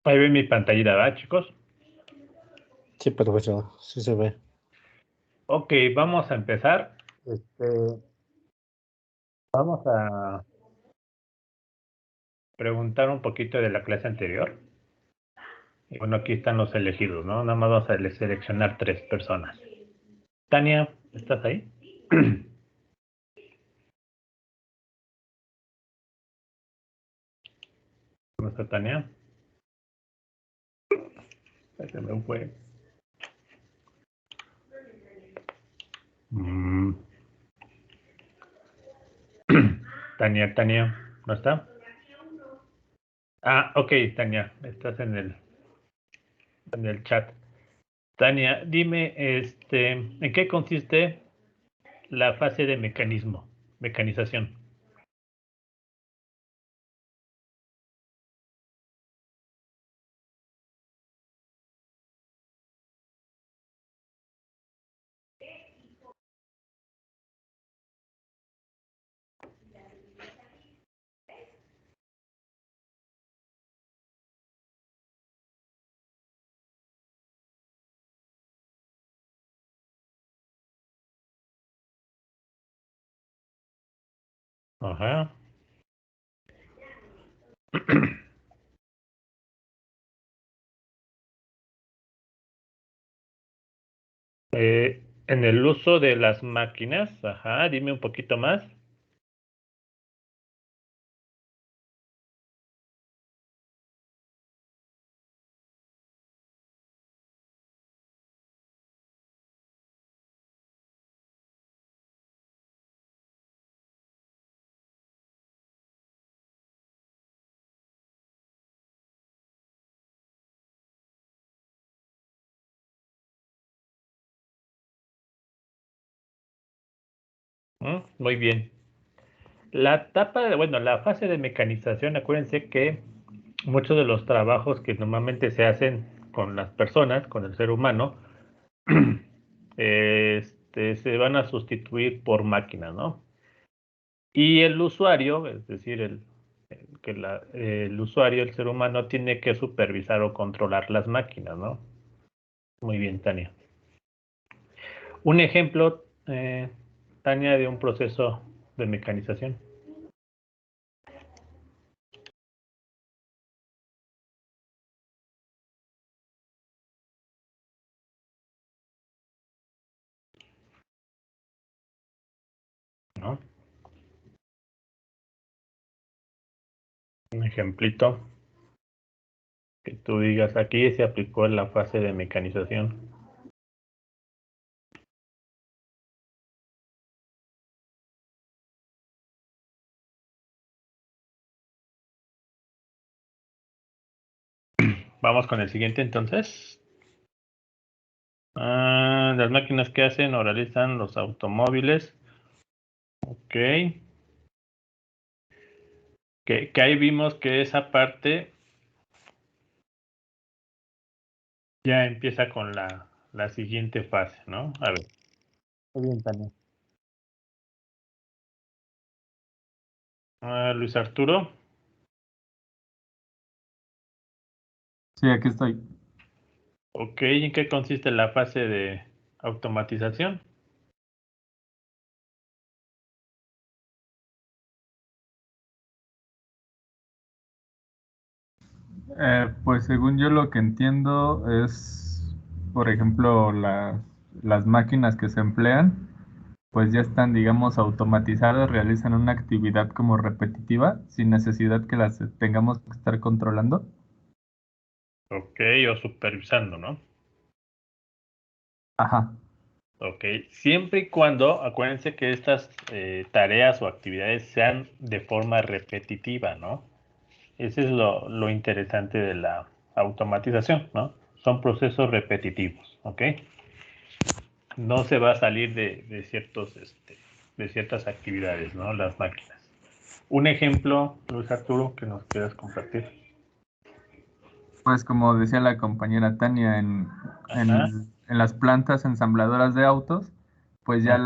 Ahí ven mi pantallita, ¿verdad, chicos? Sí, perfecto. Sí se ve. Ok, vamos a empezar. Vamos a preguntar un poquito de la clase anterior. Y bueno, aquí están los elegidos, ¿no? Nada más vamos a seleccionar 3 personas. Tania, ¿estás ahí? ¿Cómo está Tania? Se me fue. Tania, ¿no está? Ah, ok, Tania, estás en el chat. Tania, dime, ¿en qué consiste la fase de mecanización? Ajá. En el uso de las máquinas, ajá, dime un poquito más. Muy bien. La fase de mecanización, acuérdense que muchos de los trabajos que normalmente se hacen con las personas, con el ser humano, se van a sustituir por máquinas, ¿no? Y el usuario, es decir, el usuario, el ser humano, tiene que supervisar o controlar las máquinas, ¿no? Muy bien, Tania. Un ejemplo, Tania, de un proceso de mecanización. ¿No? Un ejemplito que tú digas, aquí se aplicó en la fase de mecanización. Vamos con el siguiente entonces. Las máquinas que hacen o realizan los automóviles. Ok. Que ahí vimos que esa parte ya empieza con la siguiente fase, ¿no? A ver. Muy bien, Tania. Luis Arturo. Sí, aquí estoy. Ok, ¿en qué consiste la fase de automatización? Pues según yo lo que entiendo es, por ejemplo, las máquinas que se emplean, pues ya están, digamos, automatizadas, realizan una actividad como repetitiva, sin necesidad que las tengamos que estar controlando. Ok, o supervisando, ¿no? Ajá. Ok, siempre y cuando, acuérdense que estas tareas o actividades sean de forma repetitiva, ¿no? Ese es lo interesante de la automatización, ¿no? Son procesos repetitivos, ¿ok? No se va a salir de ciertas actividades, ¿no? Las máquinas. Un ejemplo, Luis Arturo, que nos quieras compartir. Pues como decía la compañera Tania, Ajá. en las plantas ensambladoras de autos, pues ya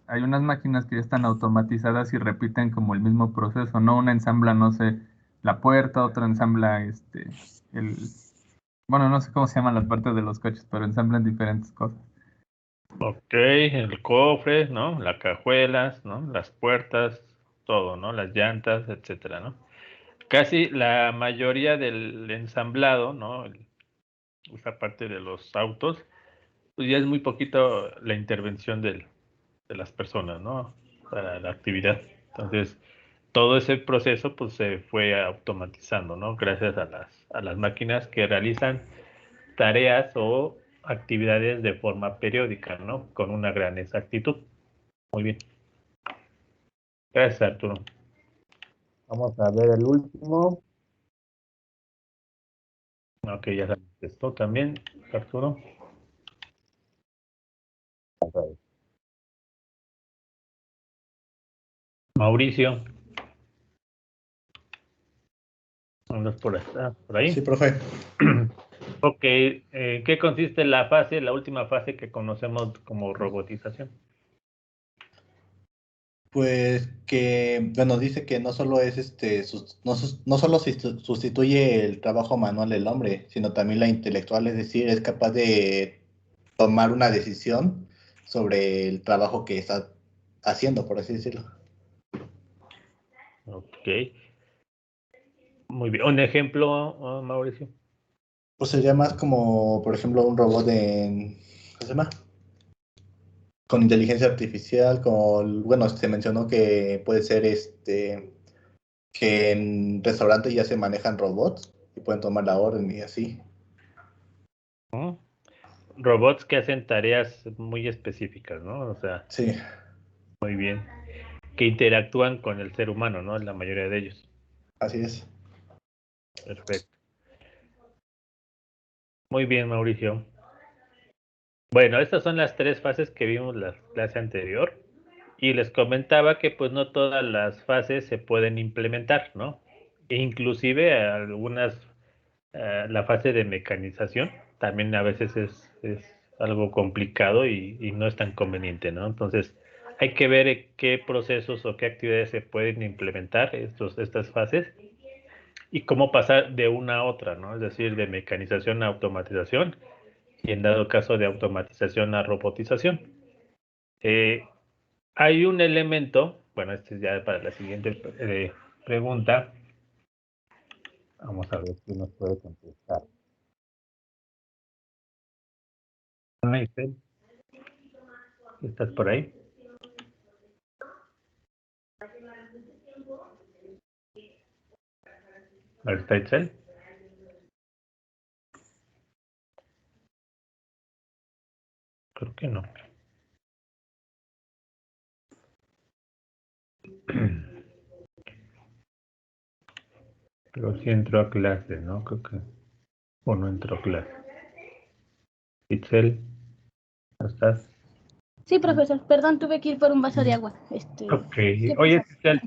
hay unas máquinas que ya están automatizadas y repiten como el mismo proceso, ¿no? Una ensambla, no sé, la puerta, otro ensambla el, bueno, no sé cómo se llaman las partes de los coches, pero ensamblan diferentes cosas. Ok, el cofre, ¿no? Las cajuelas, ¿no? Las puertas, todo, ¿no? Las llantas, etcétera, ¿no? Casi la mayoría del ensamblado, ¿no? Esa parte de los autos, pues ya es muy poquito la intervención de las personas, ¿no? Para la actividad. Entonces, todo ese proceso, pues se fue automatizando, ¿no? Gracias a las máquinas que realizan tareas o actividades de forma periódica, ¿no? Con una gran exactitud. Muy bien. Gracias, Arturo. Vamos a ver el último. Ok, ya sabes esto también, Arturo. Mauricio, andas por Sí, ahí. profe. Ok, ¿qué consiste la fase, la última fase que conocemos como robotización? Pues que, bueno, dice que no solo es no solo sustituye el trabajo manual del hombre, sino también la intelectual, es decir, es capaz de tomar una decisión sobre el trabajo que está haciendo, por así decirlo. Ok, muy bien. ¿Un ejemplo, Mauricio? Pues sería más como, por ejemplo, un robot ¿cómo se llama? Con inteligencia artificial, bueno, se mencionó que puede ser que en restaurantes ya se manejan robots y pueden tomar la orden y así. ¿No? Robots que hacen tareas muy específicas, ¿no? O sea, Sí, muy bien. Que interactúan con el ser humano, ¿no? La mayoría de ellos. así es. Perfecto. Muy bien, Mauricio. Bueno, estas son las tres fases que vimos la clase anterior. Y les comentaba que pues no todas las fases se pueden implementar, ¿no? E inclusive algunas, la fase de mecanización también a veces es algo complicado y no es tan conveniente, ¿no? Entonces hay que ver qué procesos o qué actividades se pueden implementar estas fases y cómo pasar de una a otra, ¿no? Es decir, de mecanización a automatización y en dado caso de automatización a robotización. Eh, Hay un elemento, bueno, este es ya para la siguiente pregunta. Vamos a ver si nos puede contestar. Ana Isel, ¿estás por ahí? ¿Está Isel? Creo que no. Pero sí entró a clase, ¿no? Creo que. O no entró a clase. Itzel, ¿no estás? Sí, profesor, perdón, tuve que ir por un vaso de agua. Ok. ¿Qué Oye, pasó? Itzel,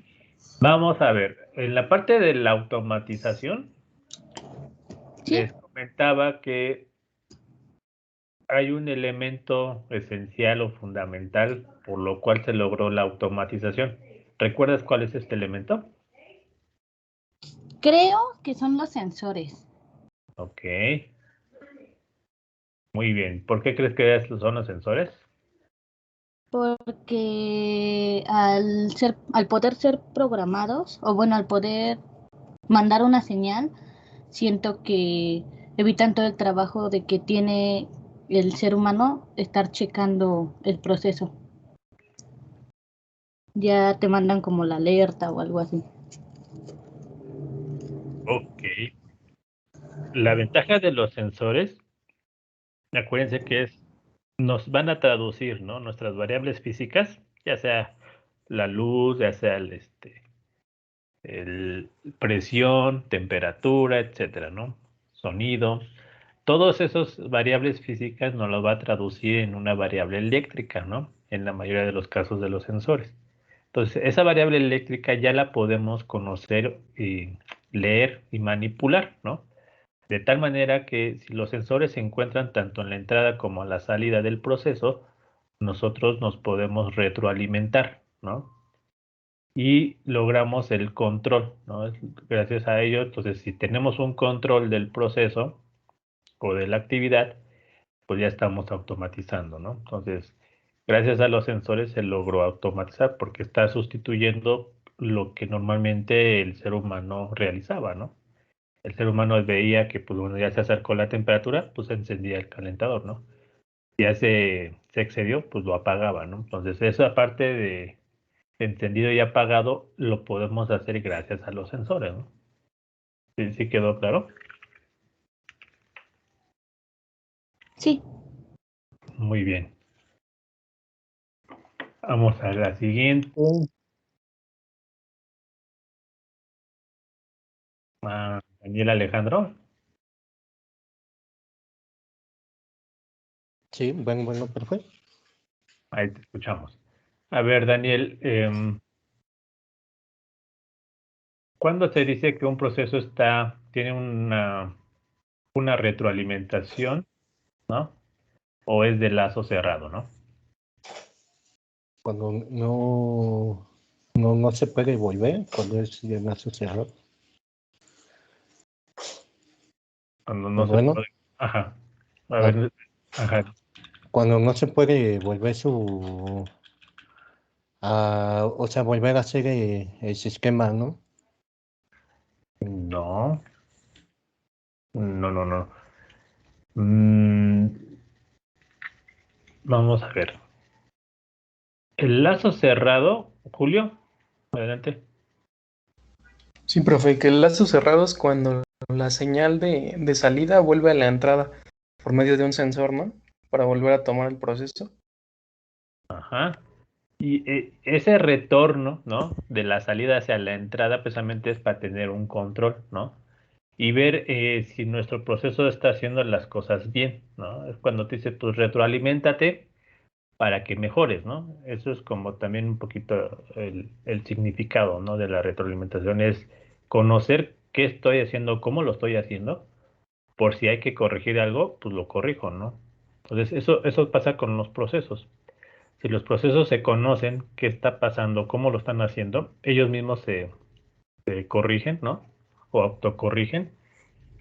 vamos a ver. En la parte de la automatización, ¿Sí? les comentaba que hay un elemento esencial o fundamental por lo cual se logró la automatización. ¿Recuerdas cuál es este elemento? Creo que son los sensores. Ok. Muy bien. ¿Por qué crees que son los sensores? Porque al poder ser programados, o bueno, al poder mandar una señal, siento que evitan todo el trabajo de que tiene el ser humano estar checando el proceso. Ya te mandan como la alerta o algo así. Ok. La ventaja de los sensores, acuérdense que nos van a traducir, ¿no? Nuestras variables físicas, ya sea la luz, ya sea el presión, temperatura, etcétera, ¿no? Sonido. Todos esos variables físicas nos lo va a traducir en una variable eléctrica, ¿no? En la mayoría de los casos de los sensores. Entonces, esa variable eléctrica ya la podemos conocer y leer y manipular, ¿no? De tal manera que si los sensores se encuentran tanto en la entrada como en la salida del proceso, nosotros nos podemos retroalimentar, ¿no? y logramos el control, ¿no? Gracias a ello, entonces si tenemos un control del proceso o de la actividad, pues ya estamos automatizando, ¿no? Entonces, gracias a los sensores se logró automatizar porque está sustituyendo lo que normalmente el ser humano realizaba, ¿no? El ser humano veía que, pues bueno, ya se acercó la temperatura, pues se encendía el calentador, ¿no? Ya se excedió, pues lo apagaba, ¿no? Entonces, esa parte de encendido y apagado lo podemos hacer gracias a los sensores, ¿no? ¿Sí, sí quedó claro? Sí. Muy bien. Vamos a la siguiente. Daniel Alejandro. Sí, bueno, perfecto. Ahí te escuchamos. A ver, Daniel, ¿cuándo se dice que un proceso tiene una retroalimentación, ¿no? O es de lazo cerrado, ¿no? Cuando no se puede volver, cuando es de lazo cerrado. Cuando no se Bueno, puede. Ajá. A ver, ajá. cuando no se puede volver o sea, volver a hacer el sistema, ¿no? No, no. Mm, vamos a ver. El lazo cerrado, Julio, adelante. Sí, profe, que el lazo cerrado es cuando la señal de salida vuelve a la entrada por medio de un sensor, ¿no? Para volver a tomar el proceso. Ajá. Y ese retorno, ¿no? De la salida hacia la entrada, precisamente es para tener un control, ¿no? Y ver si nuestro proceso está haciendo las cosas bien, ¿no? Es cuando te dice, pues retroaliméntate para que mejores, ¿no? Eso es como también un poquito el significado, ¿no? De la retroalimentación, es conocer qué estoy haciendo, cómo lo estoy haciendo, por si hay que corregir algo, pues lo corrijo, ¿no? Entonces, eso pasa con los procesos. Si los procesos se conocen, qué está pasando, cómo lo están haciendo, ellos mismos se corrigen, ¿no? O autocorrigen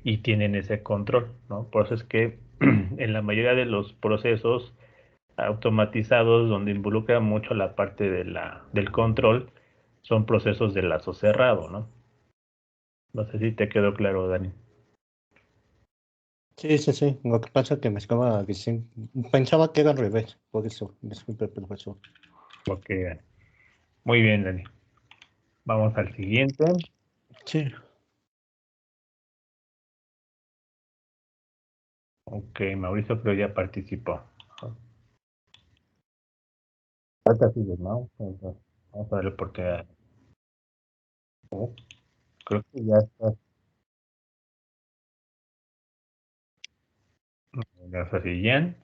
y tienen ese control, ¿no? Por eso es que en la mayoría de los procesos automatizados donde involucra mucho la parte del control, son procesos de lazo cerrado, ¿no? No sé si te quedó claro, Dani. Sí. Lo que pasa es que me estaba diciendo, pensaba que era al revés, por eso, disculpe, profesor. Ok, Dani. Muy bien, Dani. Vamos al siguiente. Sí. Ok, Mauricio creo ya participó. Ahorita sigues, ¿no? Vamos a darle oportunidad. Creo que ya estás. Ya estás bien.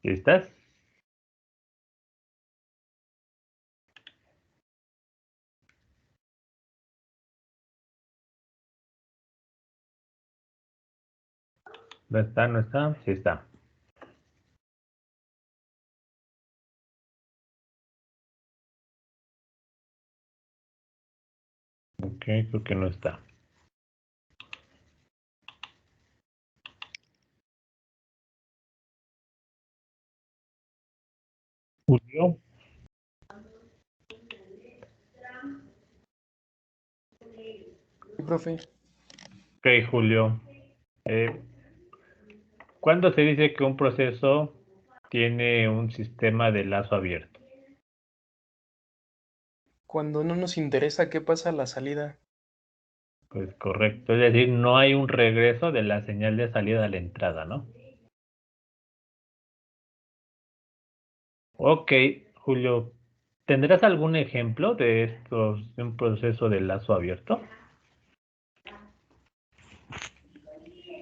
¿Estás? ¿No está? ¿No está? Sí está. Ok, creo que no está. Julio. Sí, profe. Ok, Julio. Eh, ¿Cuándo se dice que un proceso tiene un sistema de lazo abierto? Cuando no nos interesa qué pasa a la salida. Pues correcto. Es decir, no hay un regreso de la señal de salida a la entrada, ¿no? Ok, Julio. ¿Tendrás algún ejemplo de un proceso de lazo abierto?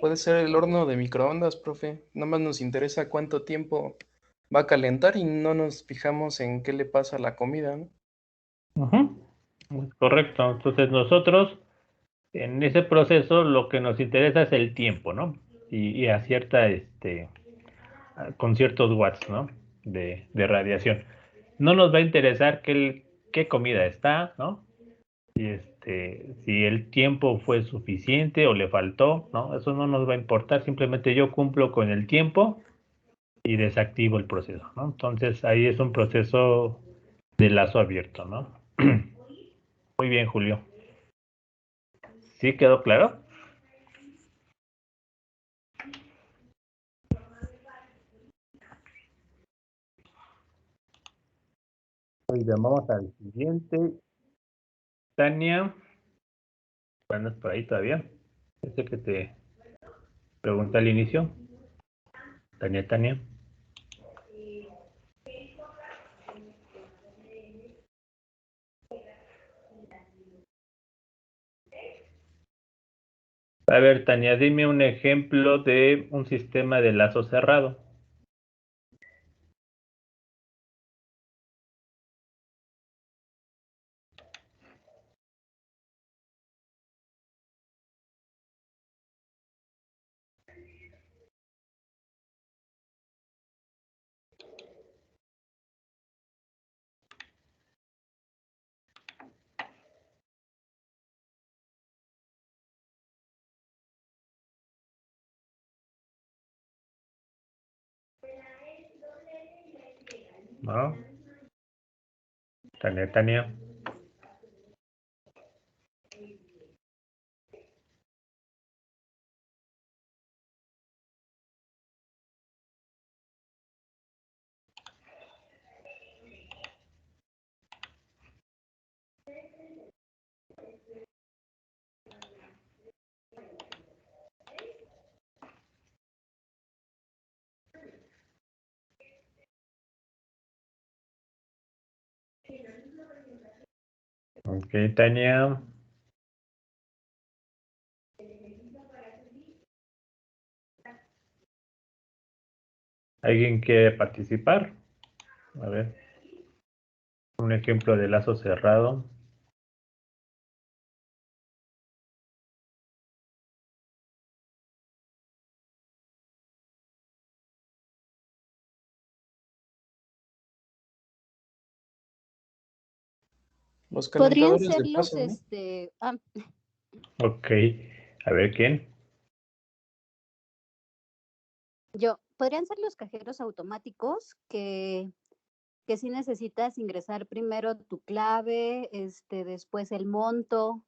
Puede ser el horno de microondas, profe. Nada más nos interesa cuánto tiempo va a calentar y no nos fijamos en qué le pasa a la comida, ¿no? Ujú. Correcto. Entonces nosotros En ese proceso lo que nos interesa es el tiempo, ¿no? Y a cierta, con ciertos watts, ¿no? De radiación. No nos va a interesar qué comida está, ¿no? Y si el tiempo fue suficiente o le faltó, ¿no? Eso no nos va a importar, simplemente yo cumplo con el tiempo y desactivo el proceso, ¿no? Entonces ahí es un proceso de lazo abierto, ¿no? Muy bien, Julio. ¿Sí quedó claro? Muy bien, vamos al siguiente. Tania, ¿andas por ahí todavía? Ese que te pregunté al inicio. Tania. A ver, Tania, dime un ejemplo de un sistema de lazo cerrado. ¿No? Tania. Ok, Tania. ¿Alguien quiere participar? A ver, un ejemplo de lazo cerrado. Los Podrían calentadores ser de los, paso, ¿no? Ok, a ver quién. podrían ser los cajeros automáticos que sí necesitas ingresar primero tu clave, después el monto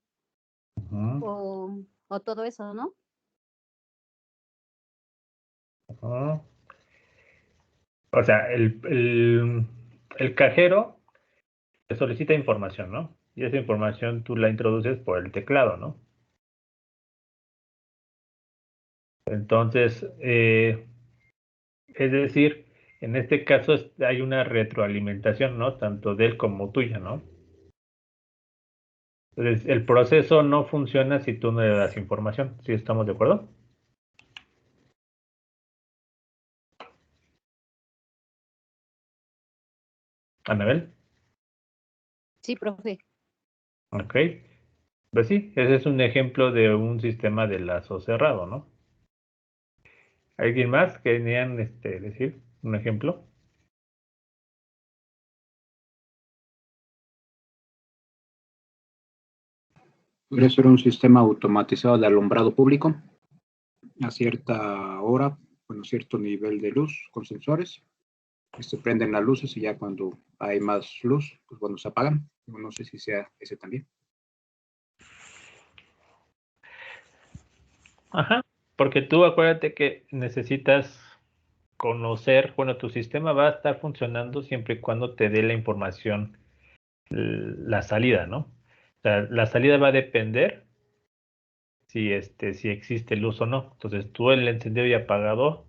o todo eso, ¿no? O sea, el cajero te solicita información, ¿no? Y esa información tú la introduces por el teclado, ¿no? Entonces, es decir, en este caso hay una retroalimentación, ¿no? Tanto de él como tuya, ¿no? Entonces, el proceso no funciona si tú no le das información. ¿Sí estamos de acuerdo? Anabel. Sí, profe. Ok. Pues sí, ese es un ejemplo de un sistema de lazo cerrado, ¿no? ¿Alguien más querían decir un ejemplo? Podría ser un sistema automatizado de alumbrado público a cierta hora, con cierto nivel de luz, con sensores. Se prenden las luces y ya cuando hay más luz, pues bueno, se apagan. No sé si sea ese también. Ajá, porque tú acuérdate que necesitas conocer, bueno, tu sistema va a estar funcionando siempre y cuando te dé la información, la salida, ¿no? O sea, la salida va a depender si existe luz o no. Entonces, tú el encendido y apagado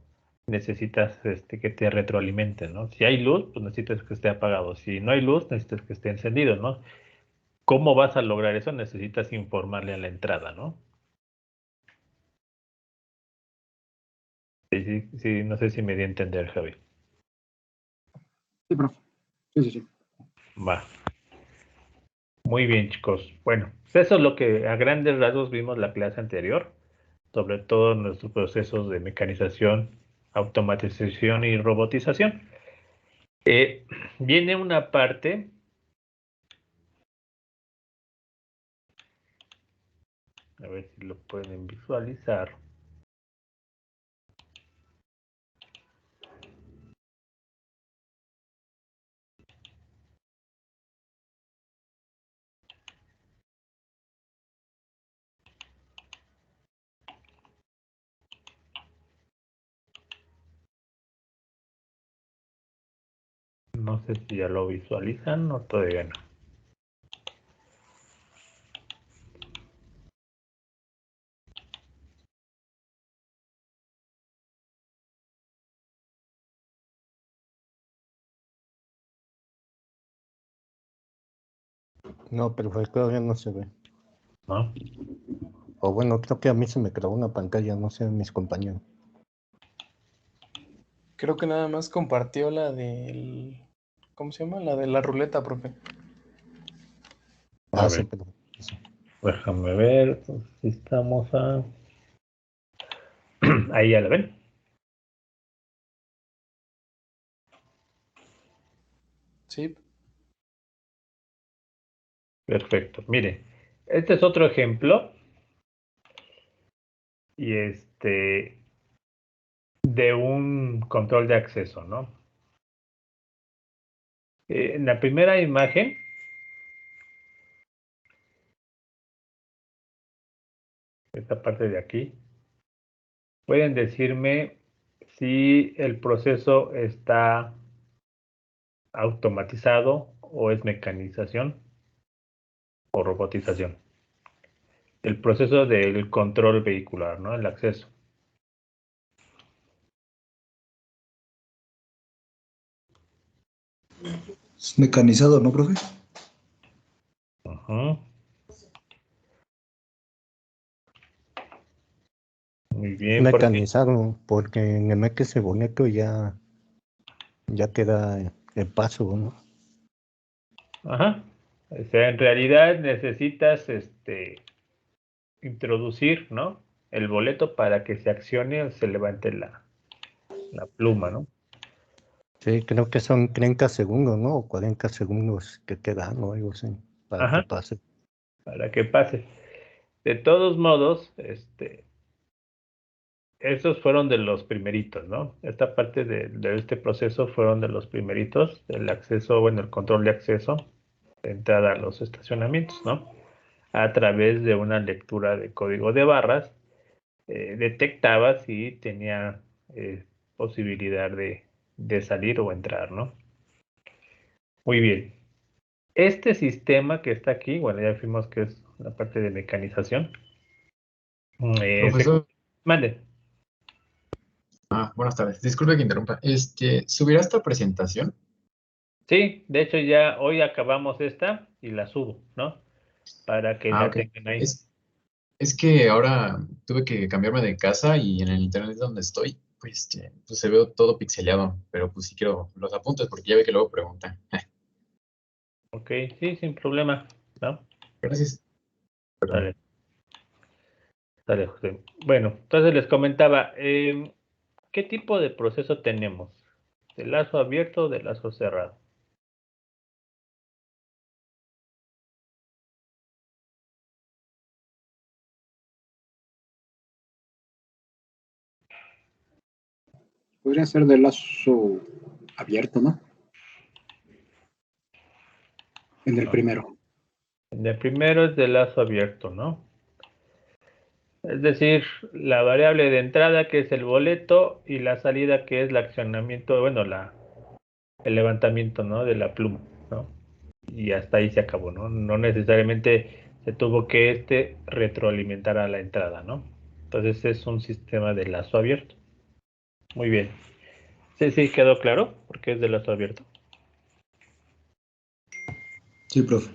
necesitas que te retroalimenten, ¿no? Si hay luz, pues necesitas que esté apagado. Si no hay luz, necesitas que esté encendido, ¿no? ¿Cómo vas a lograr eso? Necesitas informarle a la entrada, ¿no? Sí, no sé si me di a entender, Javi. Sí, profe. Sí. Va. Muy bien, chicos. Bueno, pues eso es lo que a grandes rasgos vimos la clase anterior, sobre todo nuestros procesos de mecanización, automatización y robotización. Viene una parte, a ver si lo pueden visualizar. No sé si ya lo visualizan o todavía no. No, pero todavía no se ve. ¿No? O bueno, creo que a mí se me creó una pantalla, no sé, mis compañeros. Creo que nada más compartió la del... ¿Cómo se llama? La de la ruleta, profe. A Ah, sí, ver, pero sí. déjame ver si estamos a... Ahí ya la ven. Sí. Perfecto. Mire, este es otro ejemplo. Y de un control de acceso, ¿no? En la primera imagen, esta parte de aquí, pueden decirme si el proceso está automatizado o es mecanización o robotización. El proceso del control vehicular, ¿no? El acceso. Es mecanizado, ¿no, profe? Ujú. Muy bien, porque Mecanizado, porque en el MX bonito ya queda el paso, ¿no? ajá. O sea, en realidad necesitas introducir, ¿no? El boleto para que se accione o se levante la pluma, ¿no? Sí, creo que son 30 segundos, ¿no? O 40 segundos que quedan, o algo así, para que Ajá, pase. para que pase. De todos modos, esos fueron de los primeritos, ¿no? Esta parte de este proceso fueron de los primeritos, el acceso, bueno, el control de acceso, de entrada a los estacionamientos, ¿no? A través de una lectura de código de barras, detectaba si tenía posibilidad de salir o entrar, ¿no? Muy bien. Este sistema que está aquí, bueno, ya vimos que es la parte de mecanización. Profesor, Mande. buenas tardes. Disculpe que interrumpa. ¿Subirá esta presentación? Sí, de hecho ya hoy acabamos esta y la subo, ¿no? Para que la Ok. tengan ahí. Es que ahora tuve que cambiarme de casa y en el internet donde estoy, pues se ve todo pixeleado, pero pues sí quiero los apuntes porque ya ve que luego preguntan. Ok, sí, sin problema, ¿no? Gracias. Perdón. Dale, dale, José. Bueno, entonces les comentaba, ¿qué tipo de proceso tenemos? ¿De lazo abierto o de lazo cerrado? Podría ser de lazo abierto, ¿no? En el No. primero. El primero es de lazo abierto, ¿no? Es decir, la variable de entrada que es el boleto y la salida que es el accionamiento, bueno, el levantamiento, ¿no? De la pluma, ¿no? Y hasta ahí se acabó, ¿no? No necesariamente se tuvo que retroalimentar a la entrada, ¿no? Entonces es un sistema de lazo abierto. Muy bien. Sí, sí, quedó claro porque es de lazo abierto. Sí, profe.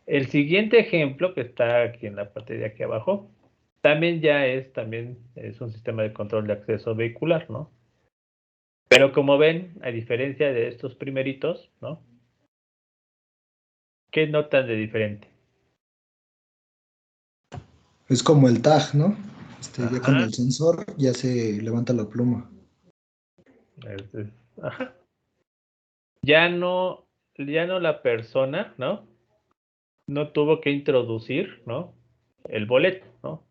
El siguiente ejemplo que está aquí en la parte de aquí abajo, también es un sistema de control de acceso vehicular, ¿no? Pero como ven, a diferencia de estos primeritos, ¿no? ¿Qué notan de diferente? Es como el tag, ¿no? Ya con Ajá. el sensor ya se levanta la pluma. Ajá. Ya no la persona, ¿no? No tuvo que introducir, ¿no? El boleto, ¿no?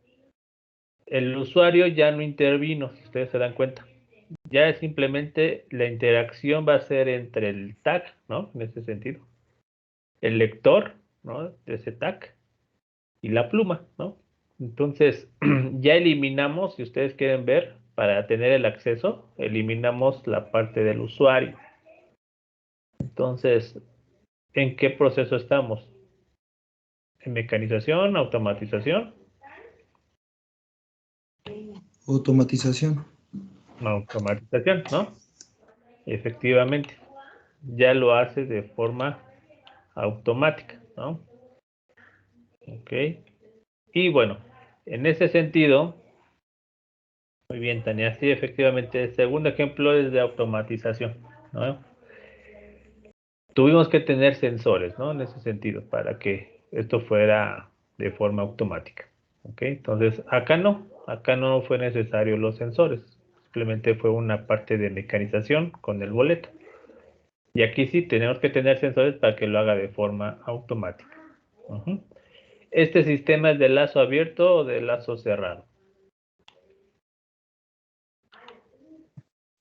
El usuario ya no intervino, si ustedes se dan cuenta. Ya es simplemente la interacción va a ser entre el tag, ¿no? En ese sentido. El lector, ¿no? De ese tag y la pluma, ¿no? Entonces, ya eliminamos, si ustedes quieren ver, para tener el acceso, eliminamos la parte del usuario. Entonces, ¿en qué proceso estamos? ¿En mecanización, automatización? Automatización. Automatización, ¿no? Efectivamente, ya lo hace de forma automática, ¿no? Ok. Y bueno, en ese sentido, muy bien, Tania, sí, efectivamente, el segundo ejemplo es de automatización, ¿no? Tuvimos que tener sensores, ¿no? En ese sentido, para que esto fuera de forma automática, ¿ok? Entonces, acá no fue necesario los sensores, simplemente fue una parte de mecanización con el boleto. Y aquí sí tenemos que tener sensores para que lo haga de forma automática. Uh-huh. ¿Este sistema es de lazo abierto o de lazo cerrado?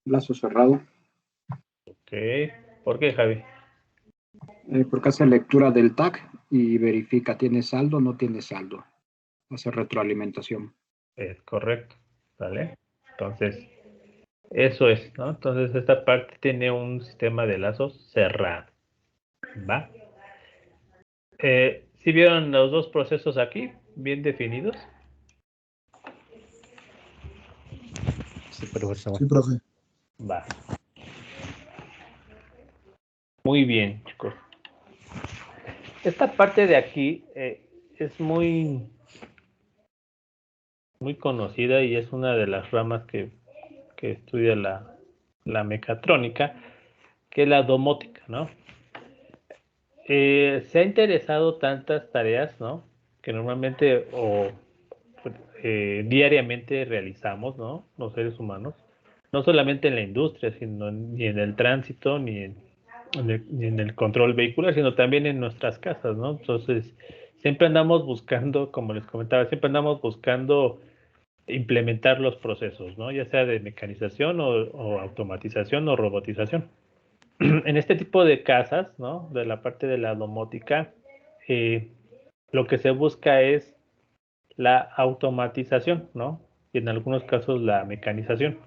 Lazo cerrado. Ok. ¿Por qué, Javi? Porque hace lectura del tag y verifica, ¿tiene saldo o no tiene saldo? Hace retroalimentación. Es correcto, ¿vale? Entonces, eso es, ¿no? Entonces, esta parte tiene un sistema de lazos cerrado, ¿va? ¿Sí vieron los dos procesos aquí, bien definidos? Sí, profesor. Sí, profe. Va. Muy bien, chicos. Esta parte de aquí es muy conocida y es una de las ramas que estudia la mecatrónica, que es la domótica, ¿no? Se ha interesado tantas tareas, ¿no? Que normalmente o diariamente realizamos, ¿no? Los seres humanos, no solamente en la industria, sino ni en el tránsito, ni en el control vehicular, sino también en nuestras casas, ¿no? Entonces, siempre andamos buscando, como les comentaba, siempre andamos buscando implementar los procesos, ¿no? Ya sea de mecanización o automatización o robotización. En este tipo de casas, ¿no? De la parte de la domótica, lo que se busca es la automatización, ¿no? Y en algunos casos la mecanización.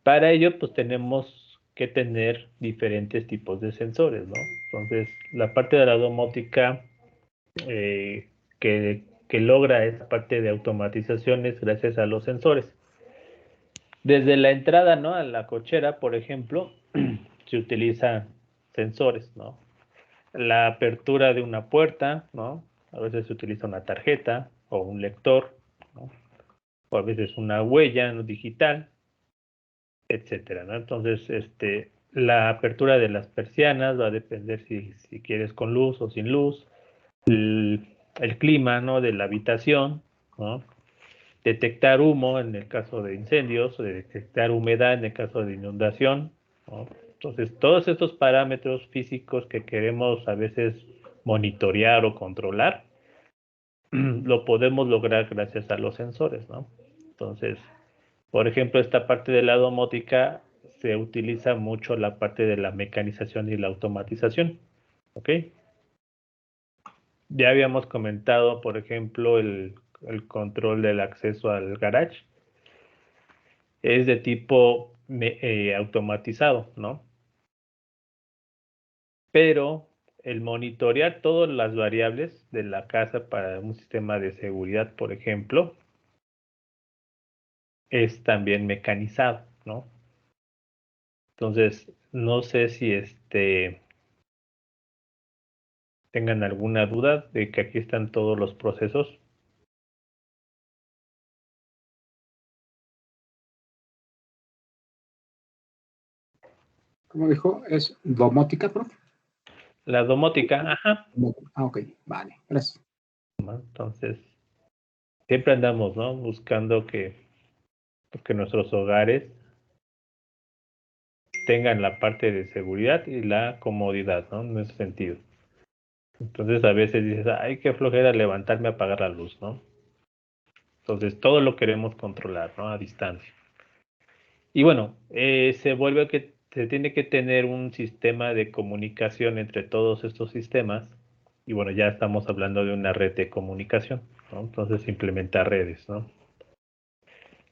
Para ello, pues tenemos que tener diferentes tipos de sensores, ¿no? Entonces, la parte de la domótica que logra esa parte de automatización es gracias a los sensores. Desde la entrada, ¿no? A la cochera, por ejemplo, se utilizan sensores, ¿no? La apertura de una puerta, ¿no? A veces se utiliza una tarjeta o un lector, ¿no? O a veces una huella digital, etcétera, ¿no? Entonces, la apertura de las persianas va a depender si quieres con luz o sin luz, el clima, ¿no? De la habitación, ¿no? Detectar humo en el caso de incendios, detectar humedad en el caso de inundación, ¿no? Entonces, todos estos parámetros físicos que queremos a veces monitorear o controlar, lo podemos lograr gracias a los sensores, ¿no? Entonces, por ejemplo, esta parte de la domótica se utiliza mucho la parte de la mecanización y la automatización, ¿ok? Ya habíamos comentado, por ejemplo, el control del acceso al garage. Es de tipo automatizado, ¿no? Pero el monitorear todas las variables de la casa para un sistema de seguridad, por ejemplo, es también mecanizado, ¿no? Entonces, no sé si tengan alguna duda de que aquí están todos los procesos. ¿Cómo dijo? ¿Es domótica, profe? La domótica, ajá. Ah, ok, vale, gracias. Entonces, siempre andamos, ¿no? Buscando que nuestros hogares tengan la parte de seguridad y la comodidad, ¿no? En ese sentido. Entonces, a veces dices, ay, qué flojera levantarme a apagar la luz, ¿no? Entonces, todo lo queremos controlar, ¿no? A distancia. Y bueno, se vuelve que se tiene que tener un sistema de comunicación entre todos estos sistemas. Y bueno, ya estamos hablando de una red de comunicación, ¿no? Entonces, implementar redes, ¿no?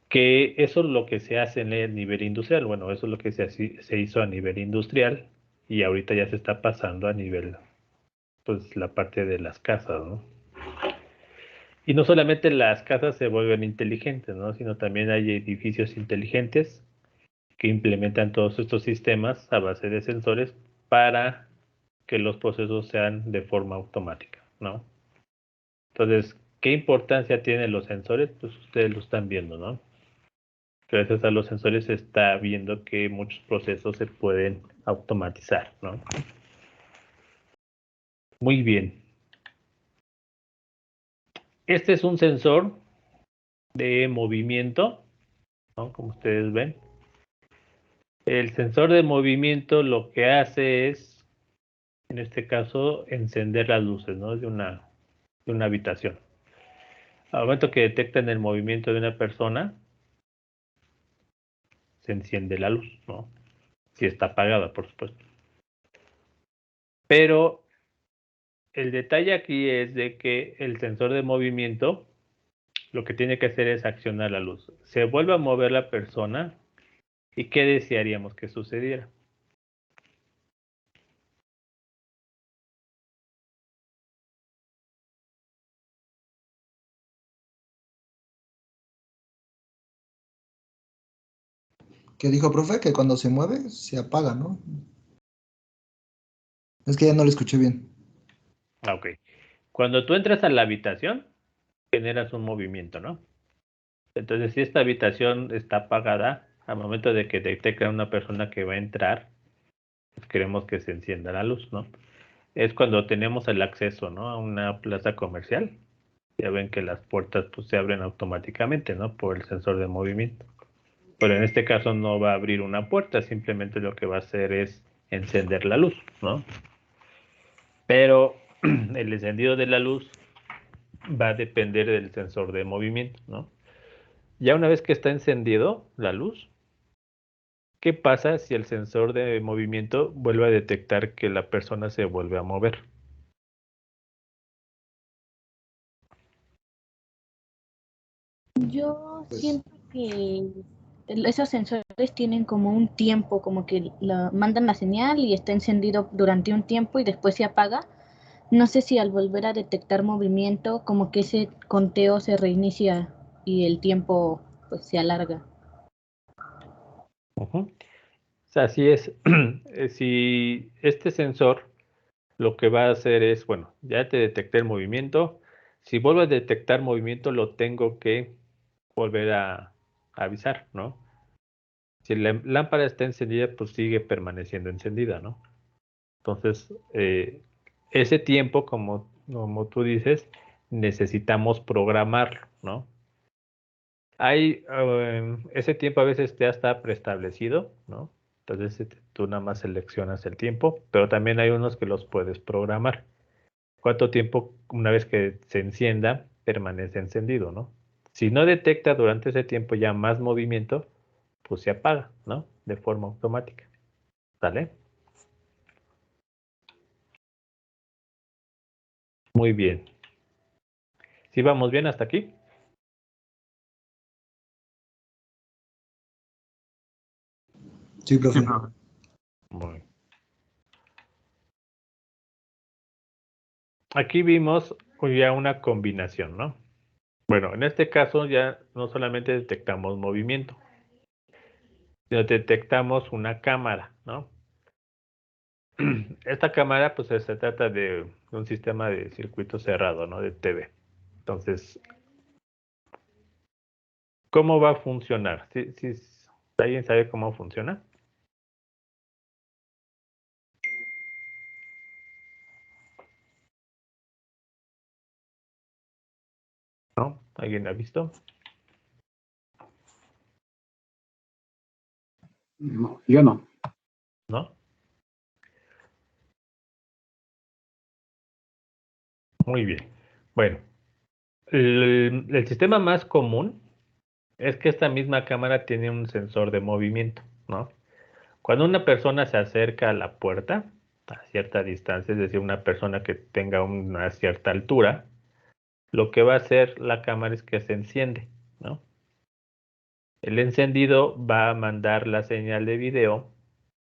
Que eso es lo que se hace en el nivel industrial. Bueno, eso es lo que se hizo a nivel industrial y ahorita ya se está pasando a nivel, pues, la parte de las casas, ¿no? Y no solamente las casas se vuelven inteligentes, ¿no? Sino también hay edificios inteligentes que implementan todos estos sistemas a base de sensores para que los procesos sean de forma automática, ¿no? Entonces, ¿qué importancia tienen los sensores? Pues ustedes lo están viendo, ¿no? Gracias a los sensores se está viendo que muchos procesos se pueden automatizar, ¿no? Muy bien. Este es un sensor de movimiento, ¿no? Como ustedes ven. El sensor de movimiento lo que hace es, en este caso, encender las luces, ¿no? De una habitación. Al momento que detectan el movimiento de una persona, se enciende la luz, ¿no? Si está apagada, por supuesto. Pero el detalle aquí es de que el sensor de movimiento lo que tiene que hacer es accionar la luz. Se vuelve a mover la persona y ¿qué desearíamos que sucediera? ¿Qué dijo, profe? Que cuando se mueve, se apaga, ¿no? Es que ya no lo escuché bien. Ok. Cuando tú entras a la habitación, generas un movimiento, ¿no? Entonces, si esta habitación está apagada, al momento de que detecta una persona que va a entrar, pues queremos que se encienda la luz, ¿no? Es cuando tenemos el acceso, ¿no? A una plaza comercial. Ya ven que las puertas pues, se abren automáticamente, ¿no? Por el sensor de movimiento. Pero en este caso no va a abrir una puerta, simplemente lo que va a hacer es encender la luz, ¿no? Pero el encendido de la luz va a depender del sensor de movimiento, ¿no? Ya una vez que está encendido la luz, ¿qué pasa si el sensor de movimiento vuelve a detectar que la persona se vuelve a mover? Yo Pues, siento que esos sensores tienen como un tiempo, como que mandan la señal y está encendido durante un tiempo y después se apaga. No sé si al volver a detectar movimiento, como que ese conteo se reinicia y el tiempo pues se alarga. O sea, así es. Si este sensor lo que va a hacer es, bueno, ya te detecté el movimiento. Si vuelvo a detectar movimiento, lo tengo que volver a avisar, ¿no? Si la lámpara está encendida, pues sigue permaneciendo encendida, ¿no? Entonces, ese tiempo, como tú dices, necesitamos programarlo, ¿no? Ese tiempo a veces ya está preestablecido, ¿no? Entonces tú nada más seleccionas el tiempo, pero también hay unos que los puedes programar. ¿Cuánto tiempo, una vez que se encienda, permanece encendido, ¿no? Si no detecta durante ese tiempo ya más movimiento, pues se apaga, ¿no? De forma automática. ¿Sale? Muy bien. ¿Sí vamos bien hasta aquí? sí, profe. Muy. Aquí vimos ya una combinación, ¿no? Bueno, en este caso ya no solamente detectamos movimiento, sino detectamos una cámara, ¿no? Esta cámara, pues se trata de un sistema de circuito cerrado, ¿no? De TV. Entonces, ¿cómo va a funcionar? ¿Alguien sabe cómo funciona? ¿Alguien ha visto? No, yo no. ¿No? Muy bien. Bueno, el sistema más común es que esta misma cámara tiene un sensor de movimiento, ¿no? Cuando una persona se acerca a la puerta a cierta distancia, es decir, una persona que tenga una cierta altura, lo que va a hacer la cámara es que se enciende, ¿no? El encendido va a mandar la señal de video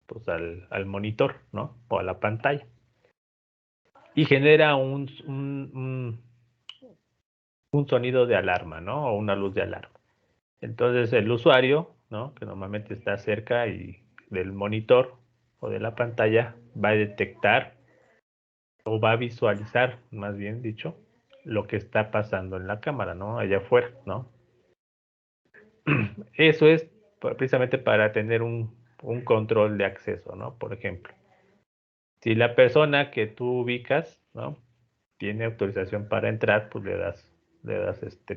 pues, al monitor, ¿no? O a la pantalla. Y genera un sonido de alarma, ¿no? O una luz de alarma. Entonces el usuario, ¿no? Que normalmente está cerca del monitor o de la pantalla, va a detectar o va a visualizar, más bien dicho, lo que está pasando en la cámara, ¿no? Allá afuera, ¿no? Eso es precisamente para tener un control de acceso, ¿no? Por ejemplo, si la persona que tú ubicas, ¿no? Tiene autorización para entrar, pues le das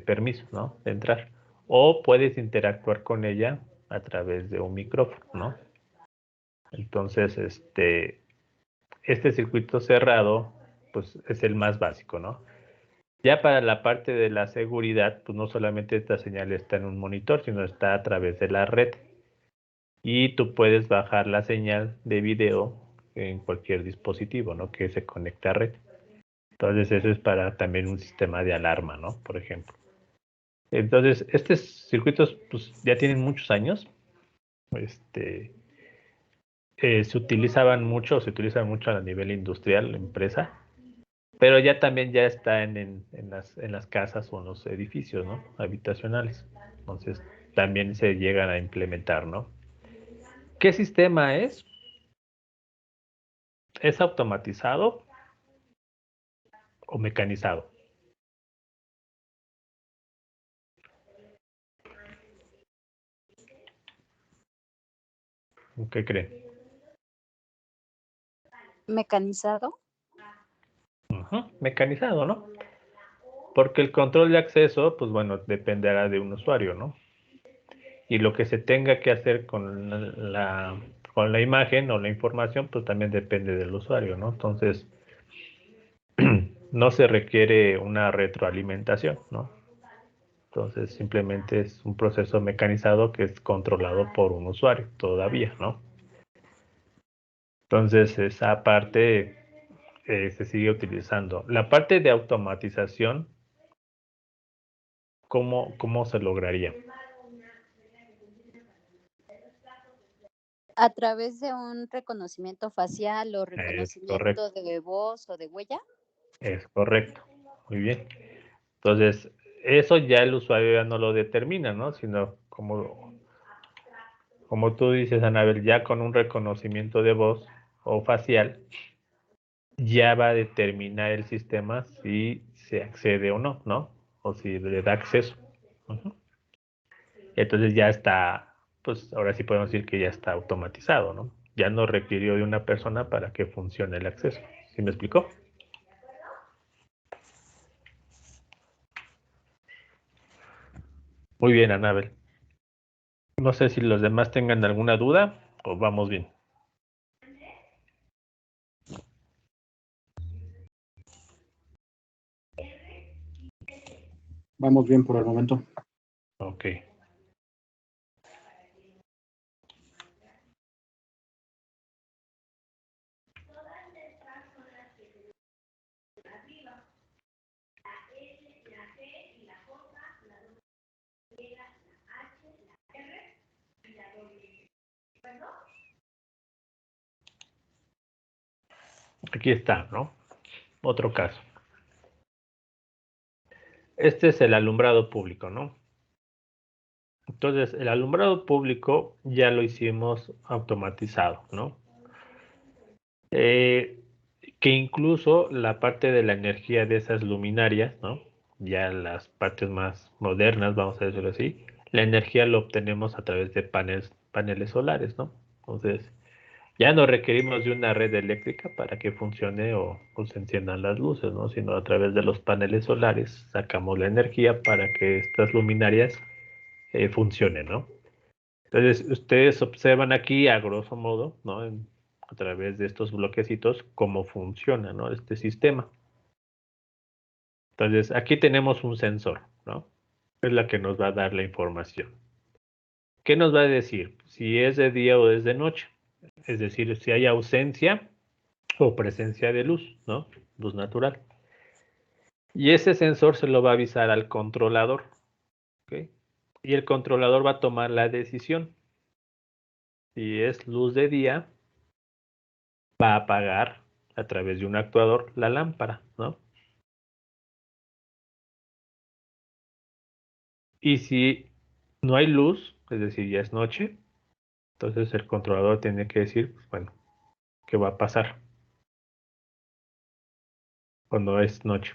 permiso, ¿no? De entrar. O puedes interactuar con ella a través de un micrófono, ¿no? Entonces, este circuito cerrado, pues es el más básico, ¿no? Ya para la parte de la seguridad, pues no solamente esta señal está en un monitor, sino está a través de la red. Y tú puedes bajar la señal de video en cualquier dispositivo, ¿no? Que se conecte a red. Entonces eso es para también un sistema de alarma, ¿no? Por ejemplo. Entonces, estos circuitos pues, ya tienen muchos años. Se utilizan mucho a nivel industrial, la empresa, pero ya también ya está en las casas o en los edificios, ¿no? Habitacionales. Entonces, también se llegan a implementar, ¿no? ¿Qué sistema es? ¿Es automatizado o mecanizado? ¿Qué creen? ¿Mecanizado? Mecanizado, ¿no? Porque el control de acceso, pues bueno, dependerá de un usuario, ¿no? Y lo que se tenga que hacer con la imagen o la información, pues también depende del usuario, ¿no? Entonces, no se requiere una retroalimentación, ¿no? Entonces, simplemente es un proceso mecanizado que es controlado por un usuario todavía, ¿no? Entonces, esa parte se sigue utilizando. La parte de automatización, ¿cómo se lograría? ¿A través de un reconocimiento facial o Es reconocimiento correcto, de voz o de huella? es correcto. Muy bien. Entonces, eso ya el usuario ya no lo determina, ¿no? Sino como tú dices, Anabel, ya con un reconocimiento de voz o facial, ya va a determinar el sistema si se accede o no, ¿no? O si le da acceso. Entonces ya está, pues ahora sí podemos decir que ya está automatizado, ¿no? Ya no requirió de una persona para que funcione el acceso. ¿Sí me explicó? Muy bien, Anabel. No sé si los demás tengan alguna duda o vamos bien. Vamos bien por el momento. Ok. Aquí está, ¿no? Otro caso. Este es el alumbrado público, ¿no? Entonces, el alumbrado público ya lo hicimos automatizado, ¿no? Que incluso la parte de la energía de esas luminarias, ¿no? Ya las partes más modernas, vamos a decirlo así, la energía lo obtenemos a través de paneles solares, ¿no? Entonces, Ya no requerimos de una red eléctrica para que funcione o se enciendan las luces, ¿no? Sino a través de los paneles solares sacamos la energía para que estas luminarias funcionen, ¿no? Entonces, ustedes observan aquí, a grosso modo, ¿no? A través de estos bloquecitos, cómo funciona, ¿no? Este sistema. Entonces, aquí tenemos un sensor, ¿no? Es la que nos va a dar la información. ¿Qué nos va a decir? Si es de día o es de noche. Es decir, si hay ausencia o presencia de luz, ¿no? Luz natural. Y ese sensor se lo va a avisar al controlador, ¿ok? Y el controlador va a tomar la decisión. Si es luz de día, va a apagar a través de un actuador la lámpara, ¿no? Y si no hay luz, es decir, ya es noche, entonces el controlador tiene que decir, pues, bueno, ¿qué va a pasar cuando es noche?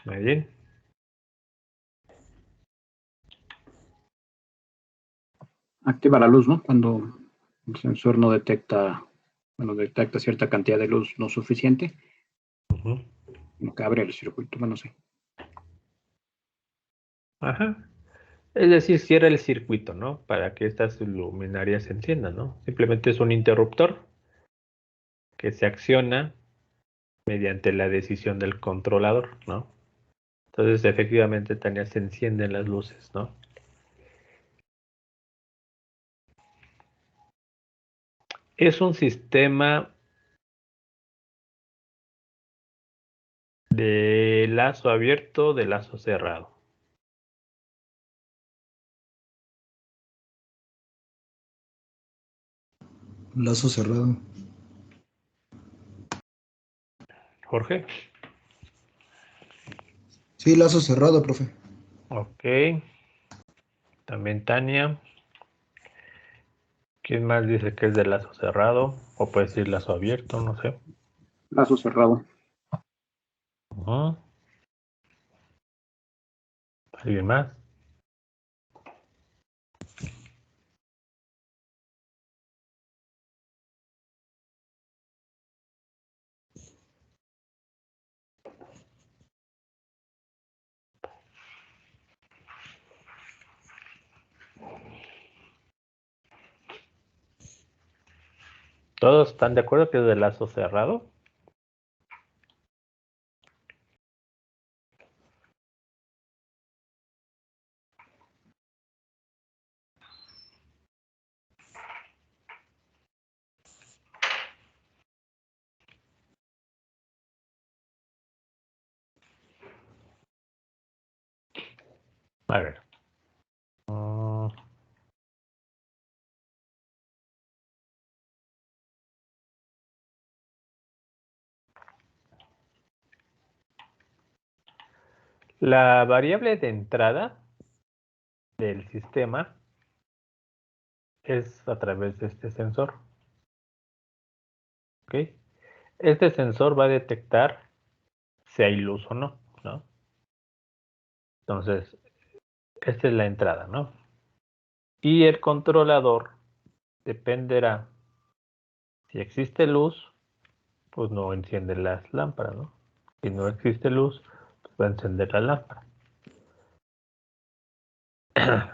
Muy bien. Activa la luz, ¿no? Cuando el sensor no detecta, bueno, detecta cierta cantidad de luz no suficiente, como que abre el circuito, bueno, no sé. Ajá. Es decir, cierra el circuito, ¿no? Para que estas luminarias se enciendan, ¿no? Simplemente es un interruptor que se acciona mediante la decisión del controlador, ¿no? Entonces, efectivamente, también se encienden las luces, ¿no? Es un sistema de lazo abierto, de lazo cerrado. Lazo cerrado. Jorge. Sí, lazo cerrado, profe. Ok. También Tania. ¿Quién más dice que es de lazo cerrado? O puede decir lazo abierto, no sé. Lazo cerrado. ¿Alguien más? ¿Todos están de acuerdo que es de lazo cerrado? A ver. La variable de entrada del sistema es a través de este sensor. ¿Ok? Este sensor va a detectar si hay luz o no, ¿no? Entonces, esta es la entrada, ¿no? Y el controlador dependerá. Si existe luz, pues no enciende las lámparas, ¿no? Si no existe luz, pues va a encender la lámpara.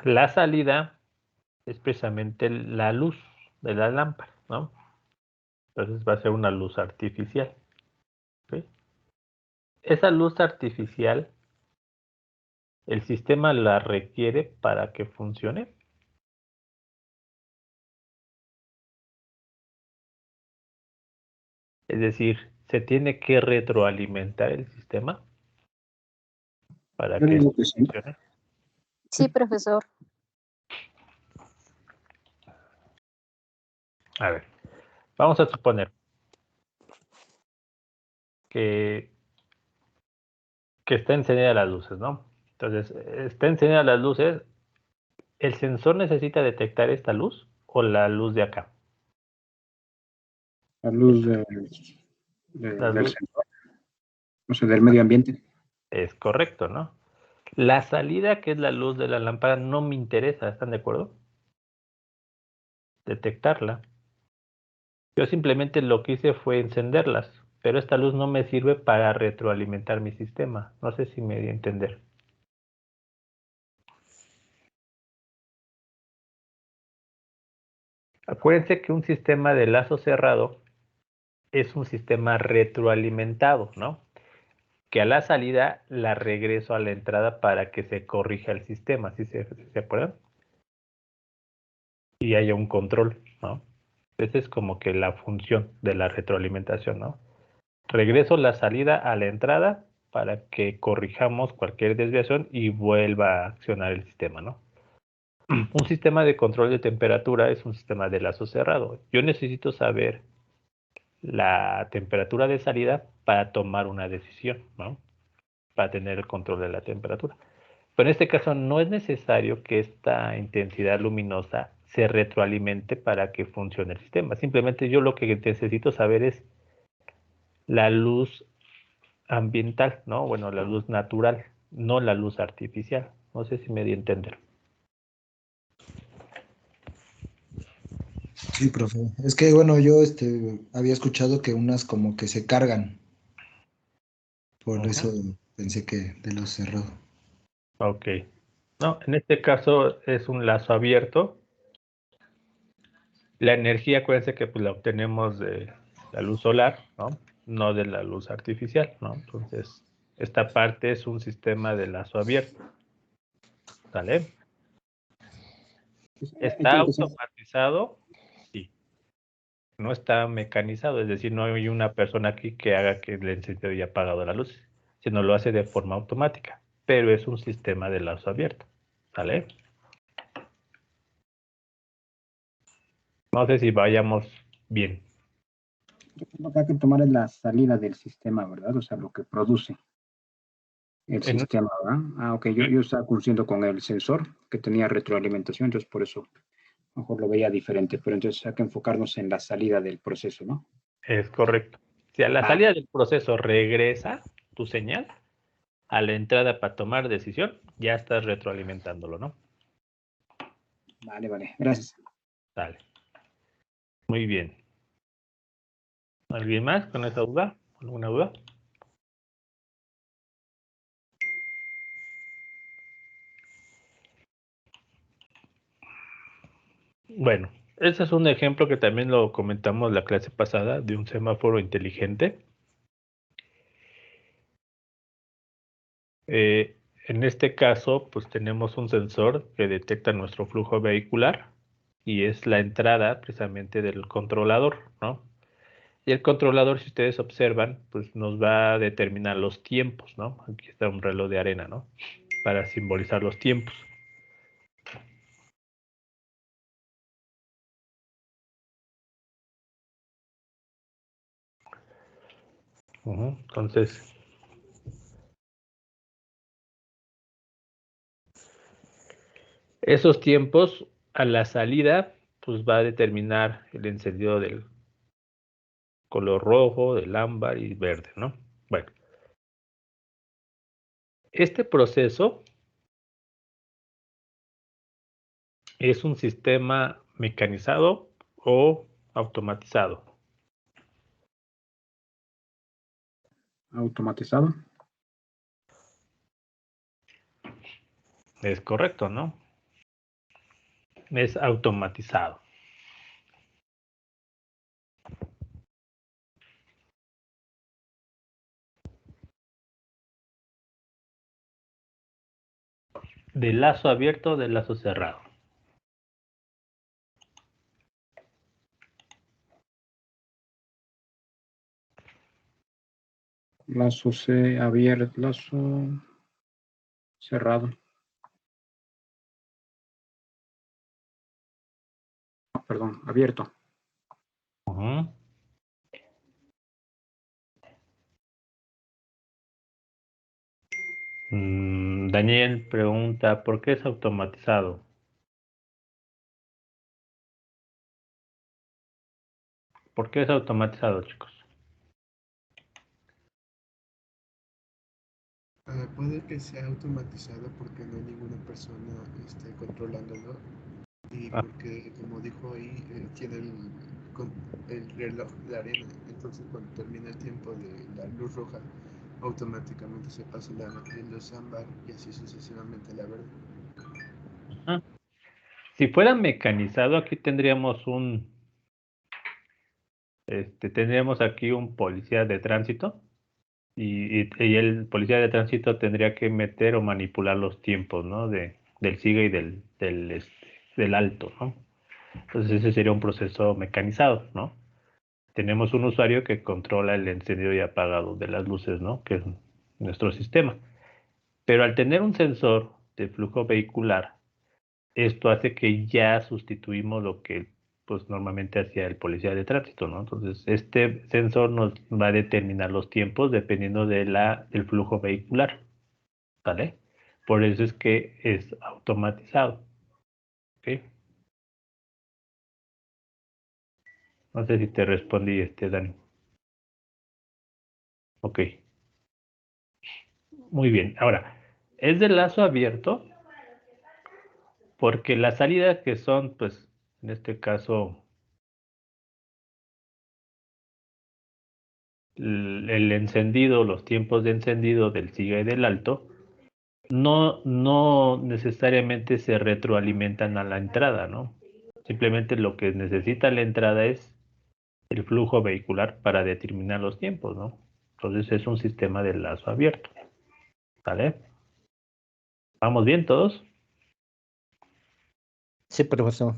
La salida es precisamente la luz de la lámpara, ¿no? Entonces va a ser una luz artificial. ¿Ok? Esa luz artificial, el sistema la requiere para que funcione. Es decir, se tiene que retroalimentar el sistema para Yo que digo esto que sí. funcione. Sí, profesor. A ver, vamos a suponer que está encendida las luces, ¿no? Entonces, está encendida las luces. ¿El sensor necesita detectar esta luz o la luz de acá? La luz Las del luces. sensor. O sea, del medio ambiente. Es correcto, ¿no? La salida, que es la luz de la lámpara, no me interesa, ¿están de acuerdo? Detectarla. Yo simplemente lo que hice fue encenderlas, pero esta luz no me sirve para retroalimentar mi sistema. No sé si me di a entender. Acuérdense que un sistema de lazo cerrado es un sistema retroalimentado, ¿no? Que a la salida la regreso a la entrada para que se corrija el sistema, ¿sí se acuerdan? Y haya un control, ¿no? Esa es como que la función de la retroalimentación, ¿no? Regreso la salida a la entrada para que corrijamos cualquier desviación y vuelva a accionar el sistema, ¿no? Un sistema de control de temperatura es un sistema de lazo cerrado. Yo necesito saber la temperatura de salida para tomar una decisión, ¿no? Para tener el control de la temperatura. Pero en este caso no es necesario que esta intensidad luminosa se retroalimente para que funcione el sistema. Simplemente yo lo que necesito saber es la luz ambiental, ¿no? Bueno, la luz natural, no la luz artificial. No sé si me di a entender. Sí, profe. Es que, bueno, yo había escuchado que unas como que se cargan. Por eso pensé que de lo cerrado. Ok. No, en este caso es un lazo abierto. La energía, acuérdense que pues, la obtenemos de la luz solar, ¿no? No de la luz artificial, ¿no? Entonces, esta parte es un sistema de lazo abierto. ¿Sale? ¿Está automatizado? Sí. No está mecanizado, es decir, no hay una persona aquí que haga que el encendido y apagado la luz, sino lo hace de forma automática, pero es un sistema de lazo abierto. ¿Sale? No sé si vayamos bien. Lo que hay que tomar es la salida del sistema, ¿verdad? O sea, lo que produce el sistema, ¿verdad? Ah, ok, yo estaba conociendo con el sensor que tenía retroalimentación, entonces por eso mejor lo veía diferente, pero entonces hay que enfocarnos en la salida del proceso, ¿no? Es correcto. Si a la salida del proceso regresa tu señal, a la entrada para tomar decisión, ya estás retroalimentándolo, ¿no? Vale, vale, gracias. Dale. Muy bien. ¿Alguien más con esa duda? ¿Alguna duda? Bueno, ese es un ejemplo que también lo comentamos la clase pasada de un semáforo inteligente. En este caso, pues tenemos un sensor que detecta nuestro flujo vehicular y es la entrada precisamente del controlador, ¿no? Y el controlador, si ustedes observan, pues nos va a determinar los tiempos, ¿no? Aquí está un reloj de arena, ¿no? Para simbolizar los tiempos. Entonces, esos tiempos a la salida, pues va a determinar el encendido del color rojo, del ámbar y verde, ¿no? Bueno, este proceso es un sistema mecanizado o automatizado. Automatizado. Es correcto, ¿no? Es automatizado. De lazo abierto, de lazo cerrado. Lazo abierto, lazo cerrado. Perdón, abierto. Daniel pregunta, ¿por qué es automatizado? ¿Por qué es automatizado, chicos? Puede que sea automatizado porque no hay ninguna persona controlándolo y porque, como dijo ahí, tiene el reloj de arena. Entonces, cuando termina el tiempo de la luz roja, automáticamente se pasa la luz ámbar y así sucesivamente la verde. Ajá. Si fuera mecanizado, aquí tendríamos tendríamos aquí un policía de tránsito y el policía de tránsito tendría que meter o manipular los tiempos, ¿no? Del sigue y del alto, ¿no? Entonces ese sería un proceso mecanizado, ¿no? Tenemos un usuario que controla el encendido y apagado de las luces, ¿no? Que es nuestro sistema. Pero al tener un sensor de flujo vehicular, esto hace que ya sustituimos lo que pues normalmente hacía el policía de tránsito, ¿no? Entonces, este sensor nos va a determinar los tiempos dependiendo del flujo vehicular, ¿vale? Por eso es que es automatizado, ¿ok? No sé si te respondí, Dani. Ok. Muy bien. Ahora, es de lazo abierto porque las salidas que son, pues, en este caso, el encendido, los tiempos de encendido del siga y del alto, no necesariamente se retroalimentan a la entrada, ¿no? Simplemente lo que necesita la entrada es el flujo vehicular para determinar los tiempos, ¿no? Entonces es un sistema de lazo abierto, ¿vale? ¿Vamos bien todos? Sí, profesor.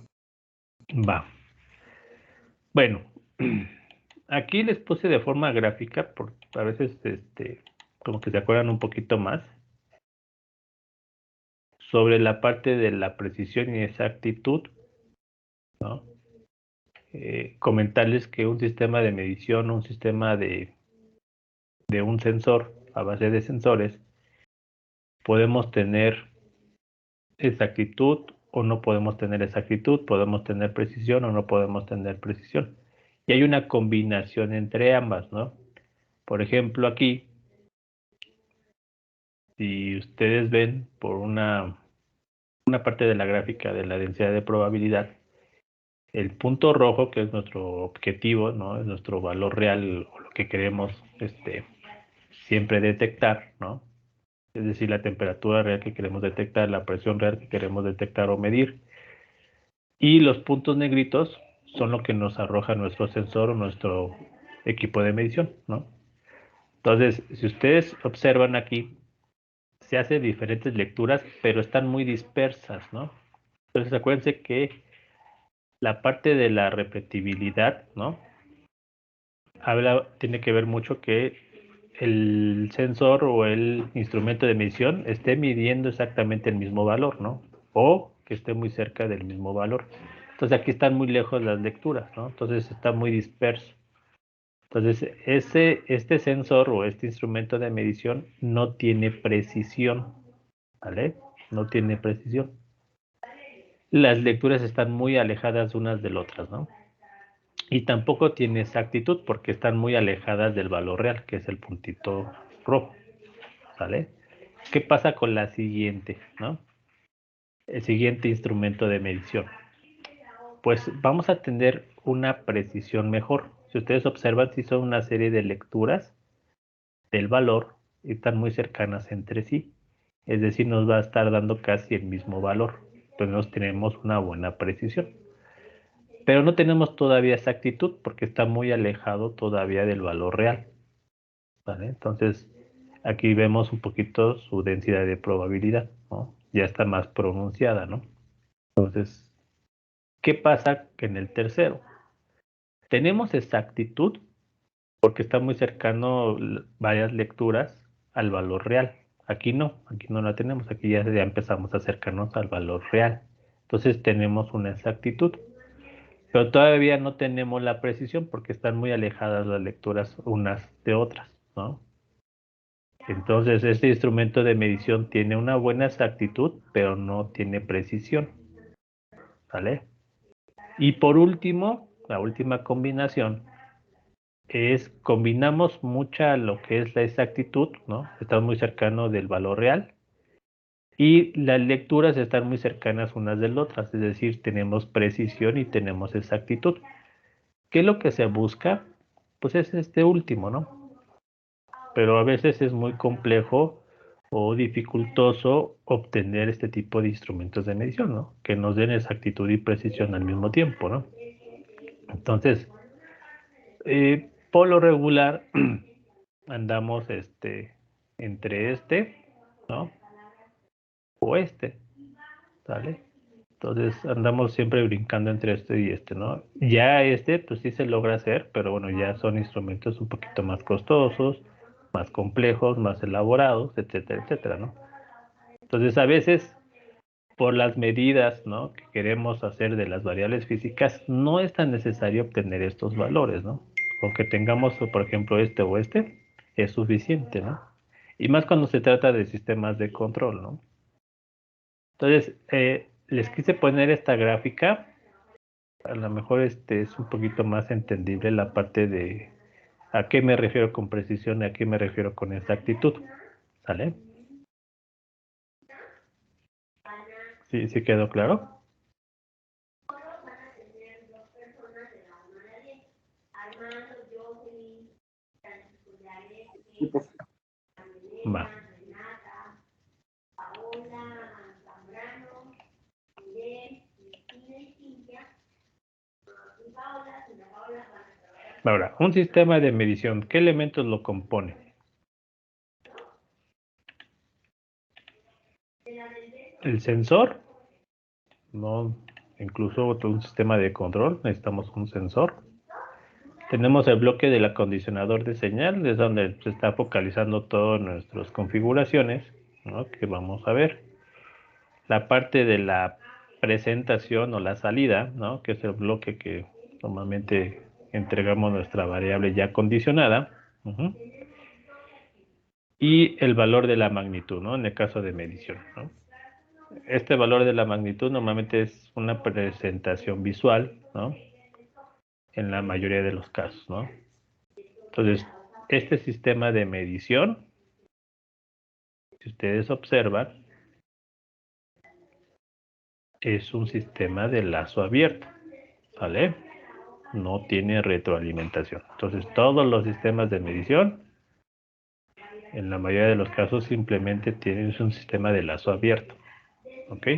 Va. Bueno, aquí les puse de forma gráfica, porque a veces como que se acuerdan un poquito más, sobre la parte de la precisión y exactitud, ¿no? Comentarles que un sistema de medición, un sistema de un sensor a base de sensores, podemos tener exactitud o no podemos tener exactitud, podemos tener precisión o no podemos tener precisión. Y hay una combinación entre ambas, ¿no? Por ejemplo, aquí, si ustedes ven por una parte de la gráfica de la densidad de probabilidad, el punto rojo, que es nuestro objetivo, ¿no? Es nuestro valor real o lo que queremos siempre detectar, ¿no? Es decir, la temperatura real que queremos detectar, la presión real que queremos detectar o medir. Y los puntos negritos son lo que nos arroja nuestro sensor o nuestro equipo de medición, ¿no? Entonces, si ustedes observan aquí, se hacen diferentes lecturas, pero están muy dispersas, ¿no? Entonces, acuérdense que la parte de la repetibilidad, ¿no? Tiene que ver mucho que el sensor o el instrumento de medición esté midiendo exactamente el mismo valor, ¿no? O que esté muy cerca del mismo valor. Entonces aquí están muy lejos las lecturas, ¿no? Entonces está muy disperso. Entonces este sensor o este instrumento de medición no tiene precisión, ¿vale? No tiene precisión. Las lecturas están muy alejadas unas de las otras, ¿no? Y tampoco tiene exactitud porque están muy alejadas del valor real, que es el puntito rojo, ¿vale? ¿Qué pasa con la siguiente, no? El siguiente instrumento de medición. Pues vamos a tener una precisión mejor. Si ustedes observan, si son una serie de lecturas del valor, están muy cercanas entre sí. Es decir, nos va a estar dando casi el mismo valor. Entonces tenemos una buena precisión. Pero no tenemos todavía exactitud porque está muy alejado todavía del valor real, ¿vale? Entonces, aquí vemos un poquito su densidad de probabilidad, ¿no? Ya está más pronunciada, ¿no? Entonces, ¿qué pasa en el tercero? Tenemos exactitud porque está muy cercano varias lecturas al valor real. Aquí no la tenemos, aquí ya empezamos a acercarnos al valor real. Entonces tenemos una exactitud. Pero todavía no tenemos la precisión porque están muy alejadas las lecturas unas de otras, ¿no? Entonces, este instrumento de medición tiene una buena exactitud, pero no tiene precisión, ¿vale? Y por último, la última combinación combinamos mucha lo que es la exactitud, ¿no? Estamos muy cercanos del valor real. Y las lecturas están muy cercanas unas de las otras, es decir, tenemos precisión y tenemos exactitud. ¿Qué es lo que se busca? Pues es este último, ¿no? Pero a veces es muy complejo o dificultoso obtener este tipo de instrumentos de medición, ¿no? Que nos den exactitud y precisión al mismo tiempo, ¿no? Entonces, por lo regular, andamos entre ¿no? O ¿sale? Entonces andamos siempre brincando entre y ¿no? Ya pues sí se logra hacer, pero bueno, ya son instrumentos un poquito más costosos, más complejos, más elaborados, etcétera, etcétera, ¿no? Entonces a veces, por las medidas, ¿no? que queremos hacer de las variables físicas, no es tan necesario obtener estos valores, ¿no? Con que tengamos, por ejemplo, o es suficiente, ¿no? Y más cuando se trata de sistemas de control, ¿no? Entonces, les quise poner esta gráfica. A lo mejor es un poquito más entendible la parte de a qué me refiero con precisión y a qué me refiero con exactitud. ¿Sale? ¿Sí, sí quedó claro? Va. Ahora, un sistema de medición, ¿qué elementos lo compone? El sensor, no, incluso un sistema de control, necesitamos un sensor. Tenemos el bloque del acondicionador de señal, es donde se está focalizando todas nuestras configuraciones, ¿no? Que vamos a ver. La parte de la presentación o la salida, ¿no? Que es el bloque que normalmente entregamos nuestra variable ya condicionada. Y el valor de la magnitud, ¿no? En el caso de medición, ¿no? Este valor de la magnitud normalmente es una presentación visual, ¿no? En la mayoría de los casos, ¿no? Entonces, este sistema de medición, si ustedes observan, es un sistema de lazo abierto, ¿vale? No tiene retroalimentación. Entonces, todos los sistemas de medición, en la mayoría de los casos, simplemente tienen un sistema de lazo abierto, ¿ok?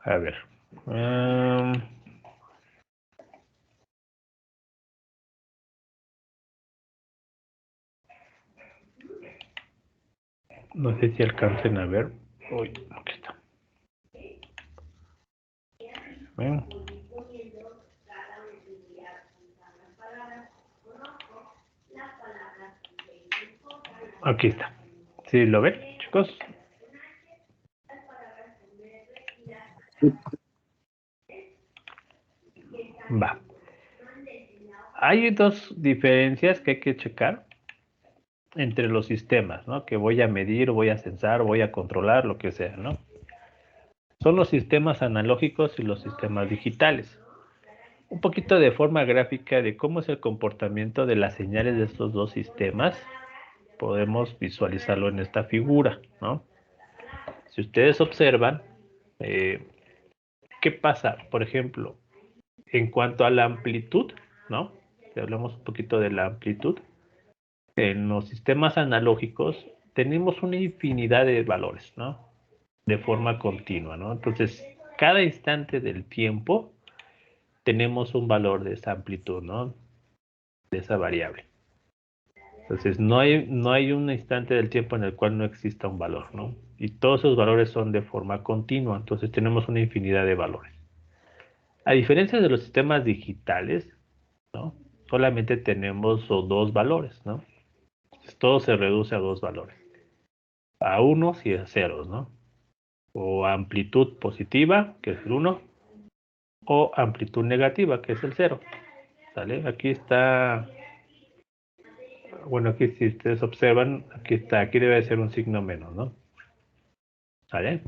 A ver. No sé si alcancen a ver. Uy, aquí está. ¿Ven? Aquí está. ¿Sí lo ven, chicos? Va. Hay dos diferencias que hay que checar entre los sistemas, ¿no? Que voy a medir, voy a censar, voy a controlar, lo que sea, ¿no? Son los sistemas analógicos y los sistemas digitales. Un poquito de forma gráfica de cómo es el comportamiento de las señales de estos dos sistemas, podemos visualizarlo en esta figura, ¿no? Si ustedes observan, ¿qué pasa? Por ejemplo, en cuanto a la amplitud, ¿no? Si hablamos un poquito de la amplitud, en los sistemas analógicos tenemos una infinidad de valores, ¿no? De forma continua, ¿no? Entonces, cada instante del tiempo tenemos un valor de esa amplitud, ¿no? De esa variable. Entonces, no hay un instante del tiempo en el cual no exista un valor, ¿no? Y todos esos valores son de forma continua, entonces tenemos una infinidad de valores. A diferencia de los sistemas digitales, ¿no? Solamente tenemos dos valores, ¿no? Entonces, todo se reduce a dos valores. A unos y a ceros, ¿no? O amplitud positiva, que es el 1, o amplitud negativa, que es el 0. ¿Sale? Aquí está, bueno, aquí si ustedes observan, aquí está, aquí debe ser un signo menos, ¿no? ¿Sale?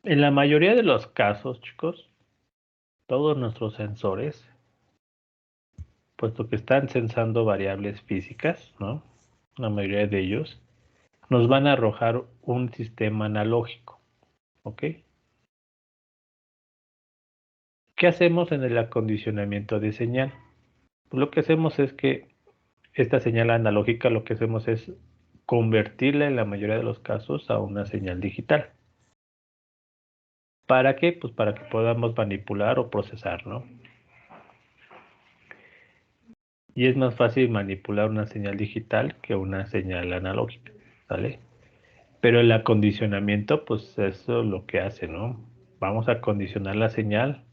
En la mayoría de los casos, chicos, todos nuestros sensores, puesto que están sensando variables físicas, ¿no? La mayoría de ellos, nos van a arrojar un sistema analógico, ¿ok? ¿Qué hacemos en el acondicionamiento de señal? Pues lo que hacemos es que esta señal analógica, lo que hacemos es convertirla en la mayoría de los casos a una señal digital. ¿Para qué? Pues para que podamos manipular o procesar, ¿no? Y es más fácil manipular una señal digital que una señal analógica, ¿vale? Pero el acondicionamiento, pues eso es lo que hace, ¿no? Vamos a condicionar la señal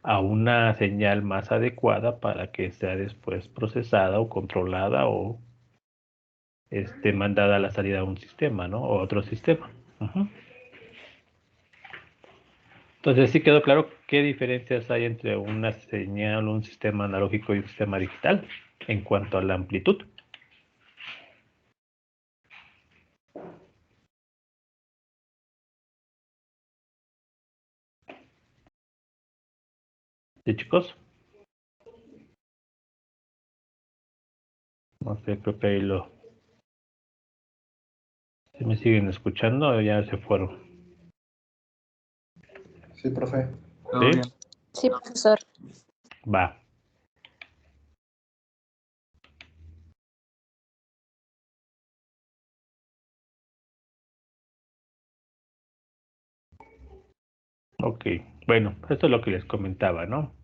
a una señal más adecuada para que sea después procesada o controlada o mandada a la salida de un sistema, ¿no? O otro sistema. Entonces, ¿sí quedó claro qué diferencias hay entre una señal, un sistema analógico y un sistema digital en cuanto a la amplitud? ¿Sí, chicos? No sé, creo que ahí lo... ¿Se me siguen escuchando o ya se fueron? Sí, profe. Todo ¿Sí? bien. Sí, profesor. Va. Ok, bueno, esto es lo que les comentaba, ¿no?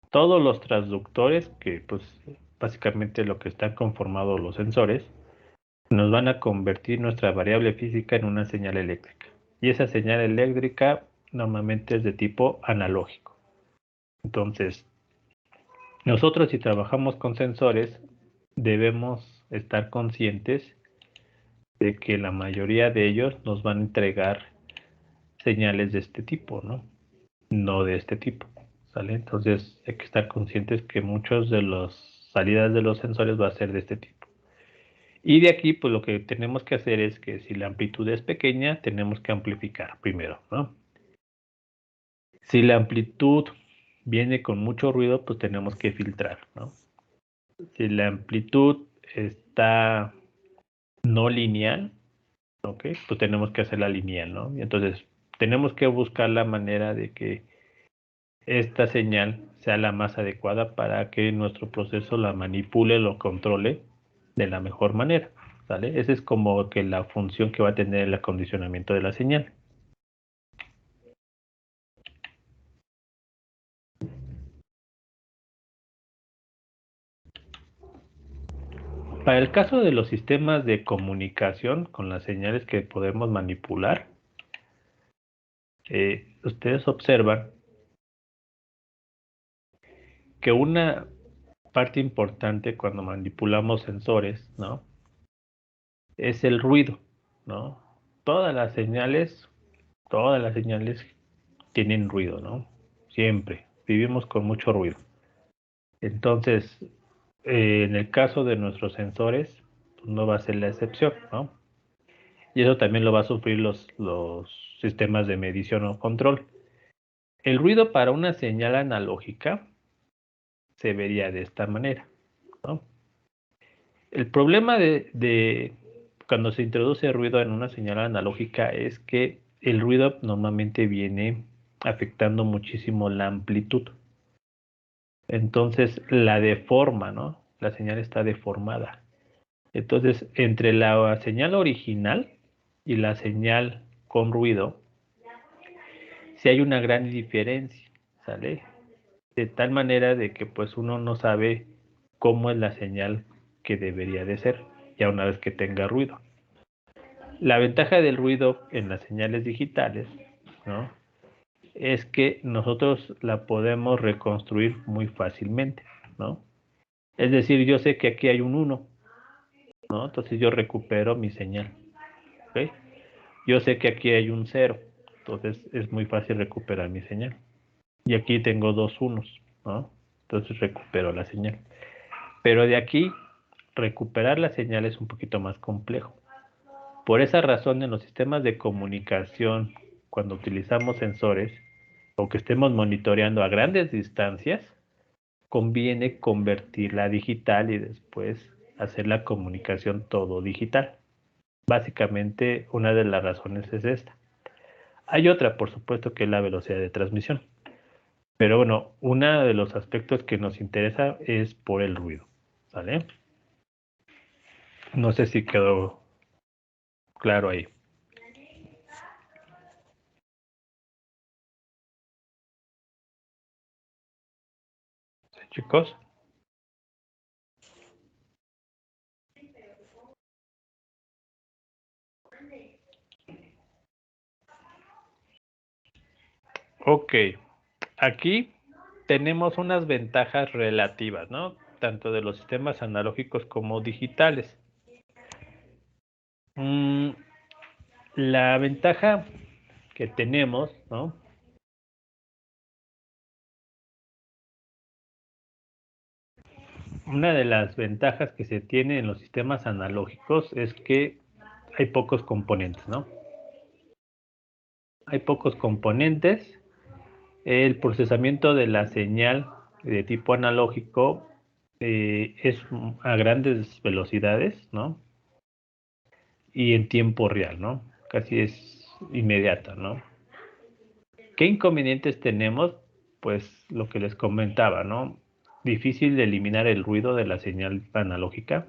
Todos los transductores, que pues básicamente lo que están conformados los sensores, nos van a convertir nuestra variable física en una señal eléctrica. Y esa señal eléctrica normalmente es de tipo analógico. Entonces, nosotros si trabajamos con sensores, debemos estar conscientes de que la mayoría de ellos nos van a entregar señales de este tipo, ¿no? No de este tipo, ¿sale? Entonces hay que estar conscientes que muchos de las salidas de los sensores va a ser de este tipo. Y de aquí, pues lo que tenemos que hacer es que si la amplitud es pequeña, tenemos que amplificar primero, ¿no? Si la amplitud viene con mucho ruido, pues tenemos que filtrar, ¿no? Si la amplitud está no lineal, ¿ok? Pues tenemos que hacerla lineal, ¿no? Y entonces tenemos que buscar la manera de que esta señal sea la más adecuada para que nuestro proceso la manipule, lo controle de la mejor manera, ¿sale? Esa es como que la función que va a tener el acondicionamiento de la señal. Para el caso de los sistemas de comunicación con las señales que podemos manipular, ustedes observan que una parte importante cuando manipulamos sensores, ¿no? Es el ruido, ¿no? Todas las señales tienen ruido, ¿no? Siempre. Vivimos con mucho ruido. Entonces, en el caso de nuestros sensores, pues no va a ser la excepción, ¿no? Y eso también lo va a sufrir los sistemas de medición o control. El ruido para una señal analógica se vería de esta manera, ¿no? El problema de cuando se introduce ruido en una señal analógica es que el ruido normalmente viene afectando muchísimo la amplitud. Entonces la deforma, ¿no? La señal está deformada. Entonces, entre la señal original y la señal con ruido, sí hay una gran diferencia, ¿sale? De tal manera de que pues uno no sabe cómo es la señal que debería de ser, ya una vez que tenga ruido. La ventaja del ruido en las señales digitales, ¿no? Es que nosotros la podemos reconstruir muy fácilmente, ¿no? Es decir, yo sé que aquí hay un 1, ¿no? Entonces yo recupero mi señal, ¿ok? Yo sé que aquí hay un 0, entonces es muy fácil recuperar mi señal. Y aquí tengo dos unos, ¿no? Entonces recupero la señal. Pero de aquí, recuperar la señal es un poquito más complejo. Por esa razón, en los sistemas de comunicación cuando utilizamos sensores o que estemos monitoreando a grandes distancias, conviene convertirla a digital y después hacer la comunicación todo digital. Básicamente, una de las razones es esta. Hay otra, por supuesto, que es la velocidad de transmisión. Pero bueno, uno de los aspectos que nos interesa es por el ruido. ¿Vale? No sé si quedó claro ahí. ¿Sí, chicos? Ok, aquí tenemos unas ventajas relativas, ¿no? Tanto de los sistemas analógicos como digitales. La ventaja que tenemos, ¿no? Una de las ventajas que se tiene en los sistemas analógicos es que hay pocos componentes, ¿no? Hay pocos componentes. El procesamiento de la señal de tipo analógico es a grandes velocidades, ¿no? Y en tiempo real, ¿no? Casi es inmediata, ¿no? ¿Qué inconvenientes tenemos? Pues lo que les comentaba, ¿no? Difícil de eliminar el ruido de la señal analógica.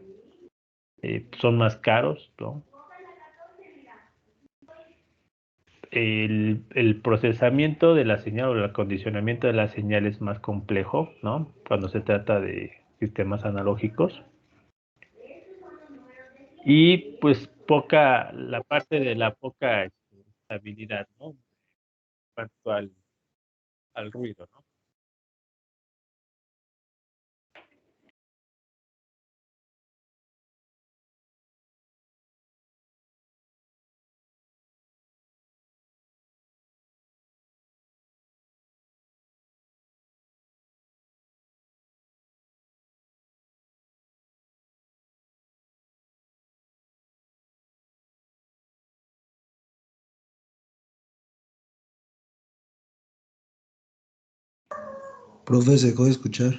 Son más caros, ¿no? El procesamiento de la señal o el acondicionamiento de la señal es más complejo, ¿no? Cuando se trata de sistemas analógicos. Y pues la parte de la poca estabilidad, ¿no? En cuanto al ruido, ¿no? Profe, se dejó de escuchar.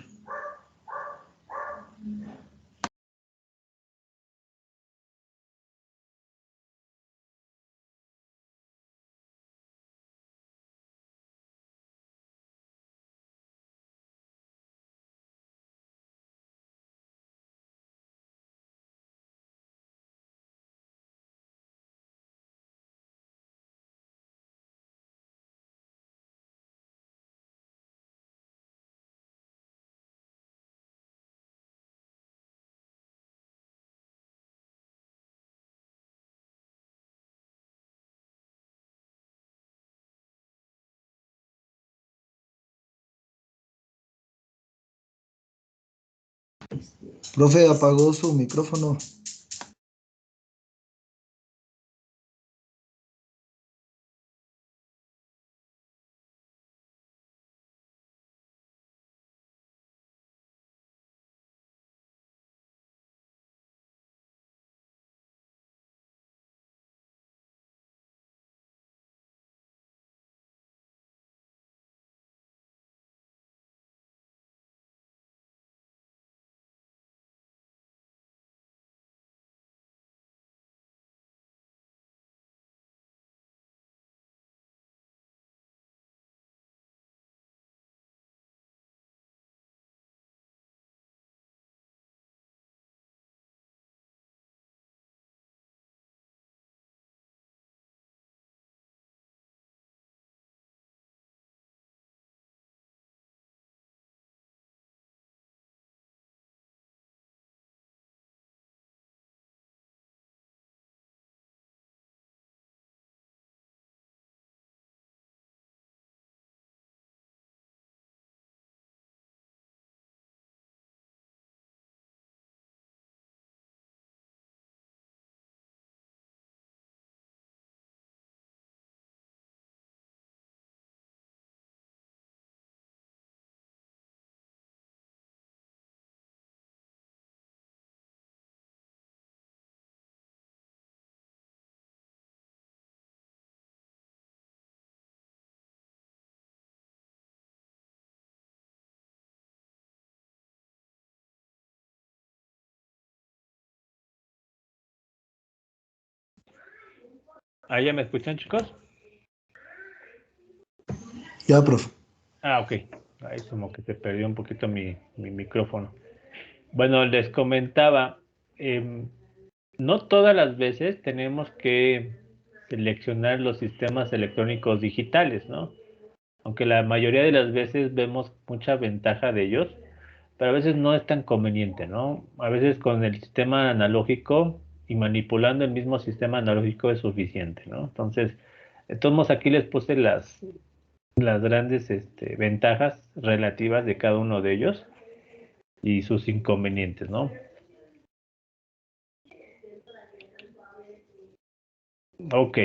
Profe, apagó su micrófono. ¿Ah, ya me escuchan, chicos? Ya, profe. Ah, ok. Ahí como que se perdió un poquito mi micrófono. Bueno, les comentaba, no todas las veces tenemos que seleccionar los sistemas electrónicos digitales, ¿no? Aunque la mayoría de las veces vemos mucha ventaja de ellos, pero a veces no es tan conveniente, ¿no? A veces con el sistema analógico y manipulando el mismo sistema analógico es suficiente, ¿no? Entonces, de todos modos, aquí les puse las grandes ventajas relativas de cada uno de ellos y sus inconvenientes, ¿no? Ok.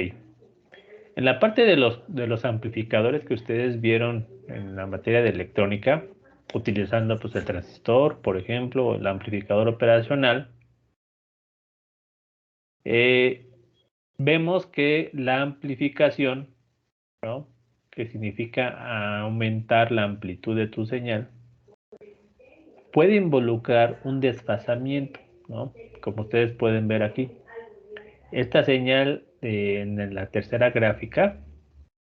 En la parte de los amplificadores que ustedes vieron en la materia de electrónica, utilizando pues el transistor, por ejemplo, o el amplificador operacional, vemos que la amplificación, ¿no?, que significa aumentar la amplitud de tu señal, puede involucrar un desfasamiento, ¿no? Como ustedes pueden ver aquí. Esta señal en la tercera gráfica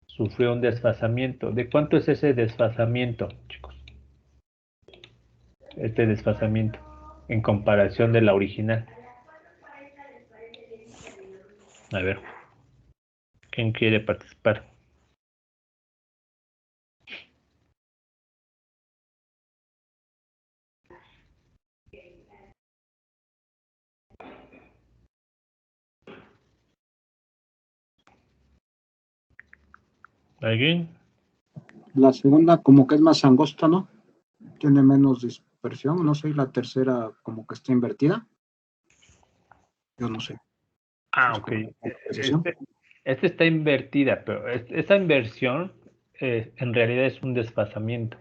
sufrió un desfasamiento. ¿De cuánto es ese desfasamiento, chicos? Este desfasamiento en comparación de la original. A ver, ¿quién quiere participar? ¿Alguien? La segunda como que es más angosta, ¿no? Tiene menos dispersión, no sé, y la tercera como que está invertida. Yo no sé. Ah, Es ok. como una precisión. Este está invertida, pero esta inversión en realidad es un desfasamiento.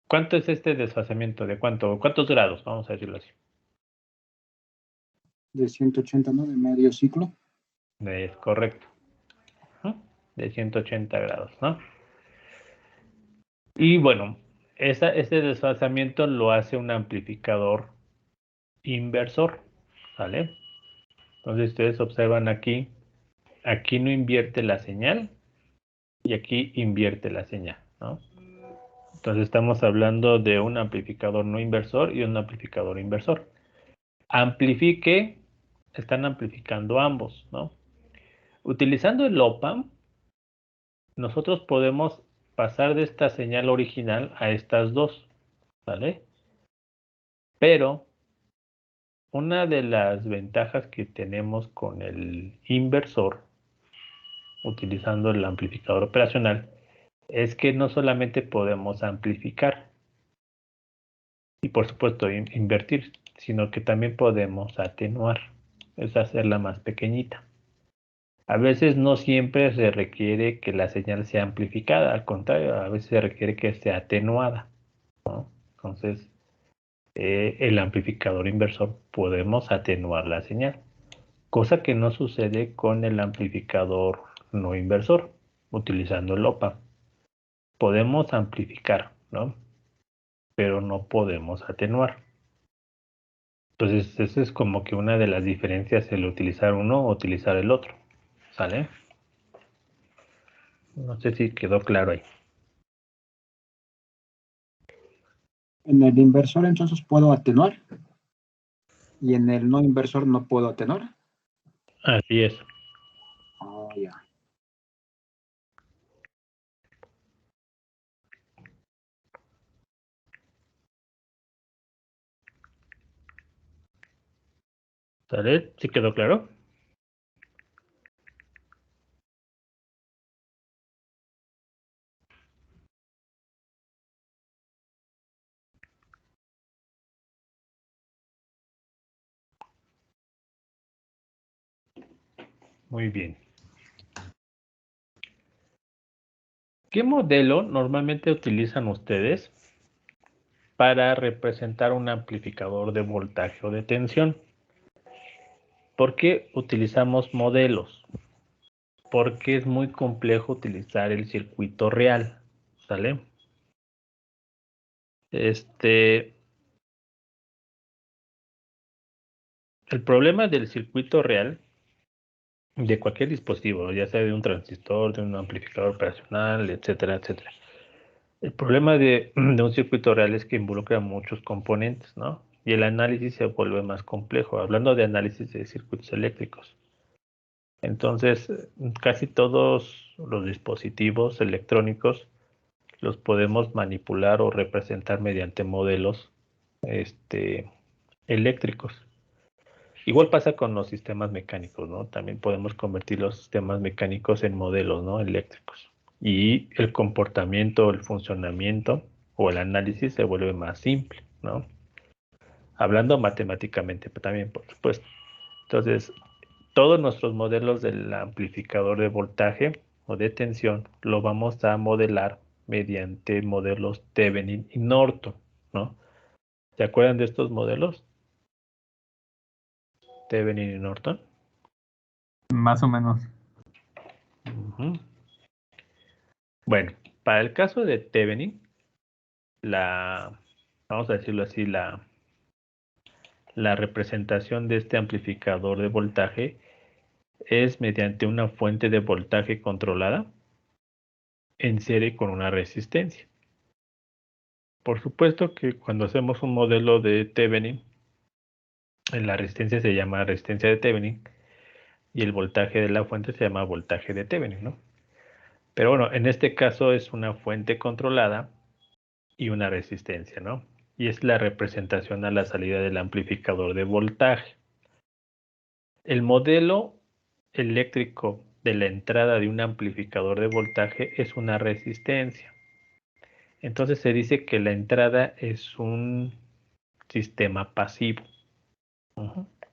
¿Cuánto es este desfasamiento? ¿De cuánto? ¿Cuántos grados? Vamos a decirlo así. De 180, ¿no? De medio ciclo. Es correcto. De 180 grados, ¿no? Y bueno, este desfasamiento lo hace un amplificador inversor, ¿vale? Entonces ustedes observan aquí no invierte la señal y aquí invierte la señal, ¿no? Entonces estamos hablando de un amplificador no inversor y un amplificador inversor. Están amplificando ambos, ¿no? Utilizando el op-amp, nosotros podemos pasar de esta señal original a estas dos, ¿vale? Pero una de las ventajas que tenemos con el inversor, utilizando el amplificador operacional, es que no solamente podemos amplificar y por supuesto invertir, sino que también podemos atenuar, es hacerla más pequeñita. A veces no siempre se requiere que la señal sea amplificada, al contrario, a veces se requiere que sea atenuada, ¿no? Entonces, el amplificador inversor podemos atenuar la señal, cosa que no sucede con el amplificador no inversor, utilizando el op-amp. Podemos amplificar, ¿no?, pero no podemos atenuar. Entonces, esa es como que una de las diferencias, el utilizar uno o utilizar el otro, ¿sale? No sé si quedó claro ahí. En el inversor entonces puedo atenuar y en el no inversor no puedo atenuar. Así es. Oh, ya. ¿Sale? ¿Sí quedó claro? Muy bien. ¿Qué modelo normalmente utilizan ustedes para representar un amplificador de voltaje o de tensión? ¿Por qué utilizamos modelos? Porque es muy complejo utilizar el circuito real, ¿Sale? El problema del circuito real de cualquier dispositivo, ya sea de un transistor, de un amplificador operacional, etcétera, etcétera. El problema de un circuito real es que involucra muchos componentes, ¿no? Y el análisis se vuelve más complejo, hablando de análisis de circuitos eléctricos. Entonces, casi todos los dispositivos electrónicos los podemos manipular o representar mediante modelos eléctricos. Igual pasa con los sistemas mecánicos, ¿no? También podemos convertir los sistemas mecánicos en modelos, ¿no? Eléctricos. Y el comportamiento, el funcionamiento o el análisis se vuelve más simple, ¿no? Hablando matemáticamente también, por supuesto. Entonces, todos nuestros modelos del amplificador de voltaje o de tensión lo vamos a modelar mediante modelos Thevenin y Norton, ¿no? ¿Se acuerdan de estos modelos? Thevenin y Norton. Más o menos. Bueno, para el caso de Thevenin, vamos a decirlo así, la representación de este amplificador de voltaje es mediante una fuente de voltaje controlada en serie con una resistencia. Por supuesto que cuando hacemos un modelo de Thevenin, la resistencia se llama resistencia de Thevenin y el voltaje de la fuente se llama voltaje de Thevenin, ¿no? Pero bueno, en este caso es una fuente controlada y una resistencia, ¿no? Y es la representación a la salida del amplificador de voltaje. El modelo eléctrico de la entrada de un amplificador de voltaje es una resistencia. Entonces se dice que la entrada es un sistema pasivo.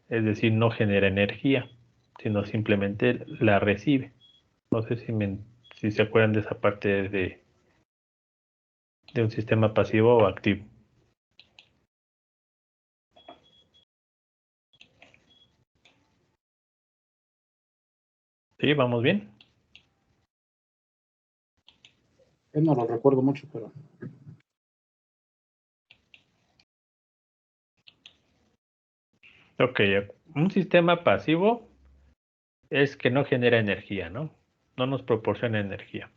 Es decir, no genera energía, sino simplemente la recibe. No sé si se acuerdan de esa parte de un sistema pasivo o activo. ¿Sí? ¿Vamos bien? No lo recuerdo mucho, pero... Ok, un sistema pasivo es que no genera energía, ¿no? No nos proporciona energía.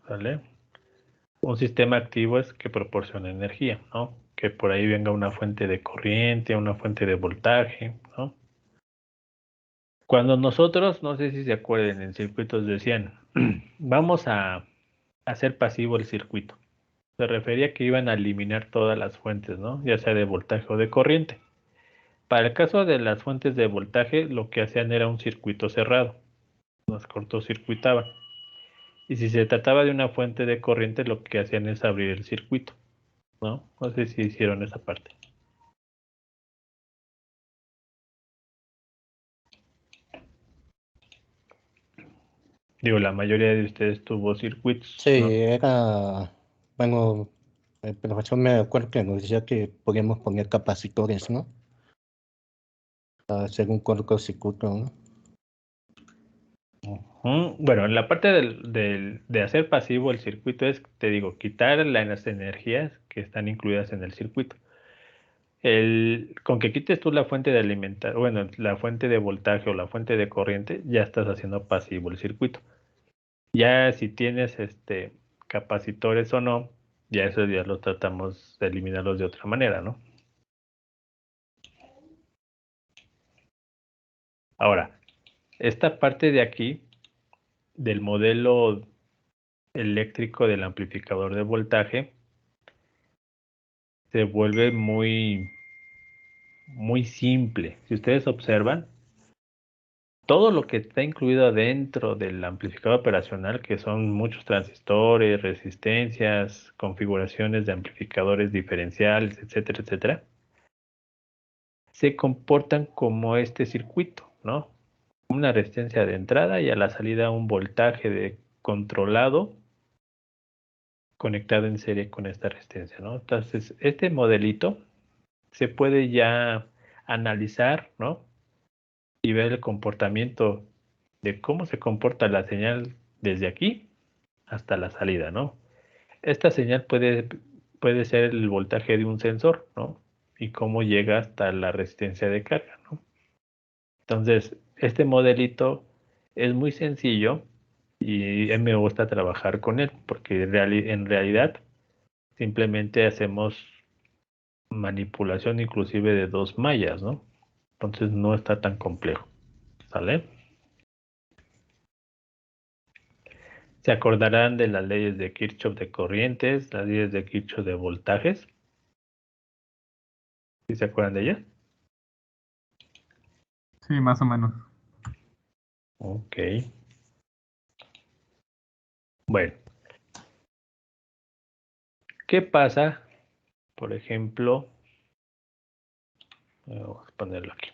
¿Vale? Un sistema activo es que proporciona energía, ¿no? Que por ahí venga una fuente de corriente, una fuente de voltaje, ¿no? Cuando nosotros, no sé si se acuerdan, en circuitos decían, vamos a hacer pasivo el circuito. Se refería a que iban a eliminar todas las fuentes, ¿no? Ya sea de voltaje o de corriente. Para el caso de las fuentes de voltaje, lo que hacían era un circuito cerrado. Nos cortocircuitaban. Y si se trataba de una fuente de corriente, lo que hacían es abrir el circuito, ¿no? No sé si hicieron esa parte. Digo, la mayoría de ustedes tuvo circuitos, Sí, ¿no? era, bueno, el profesor me acuerdo que nos decía que podíamos poner capacitores, ¿no? Para hacer un cortocircuito, ¿no? Bueno, en la parte de hacer pasivo el circuito es, te digo, quitar las energías que están incluidas en el circuito. Con que quites tú la fuente de alimentación, bueno, la fuente de voltaje o la fuente de corriente, ya estás haciendo pasivo el circuito. Ya si tienes capacitores o no, ya eso ya lo tratamos de eliminarlos de otra manera, ¿no? Ahora, esta parte de aquí, del modelo eléctrico del amplificador de voltaje, se vuelve muy simple. Si ustedes observan, todo lo que está incluido dentro del amplificador operacional, que son muchos transistores, resistencias, configuraciones de amplificadores diferenciales, etcétera, etcétera, se comportan como este circuito, ¿no? Una resistencia de entrada y a la salida un voltaje controlado conectado en serie con esta resistencia, ¿no? Entonces, este modelito se puede ya analizar, ¿no? Y ver el comportamiento de cómo se comporta la señal desde aquí hasta la salida, ¿no? Esta señal puede ser el voltaje de un sensor, ¿no? Y cómo llega hasta la resistencia de carga, ¿no? Entonces, este modelito es muy sencillo y a mí me gusta trabajar con él porque en realidad simplemente hacemos manipulación inclusive de 2 mallas, ¿no? Entonces no está tan complejo, ¿sale? Se acordarán de las leyes de Kirchhoff de corrientes, las leyes de Kirchhoff de voltajes. ¿Sí se acuerdan de ellas? Sí, más o menos. Ok. Bueno. ¿Qué pasa? Por ejemplo, vamos a ponerlo aquí.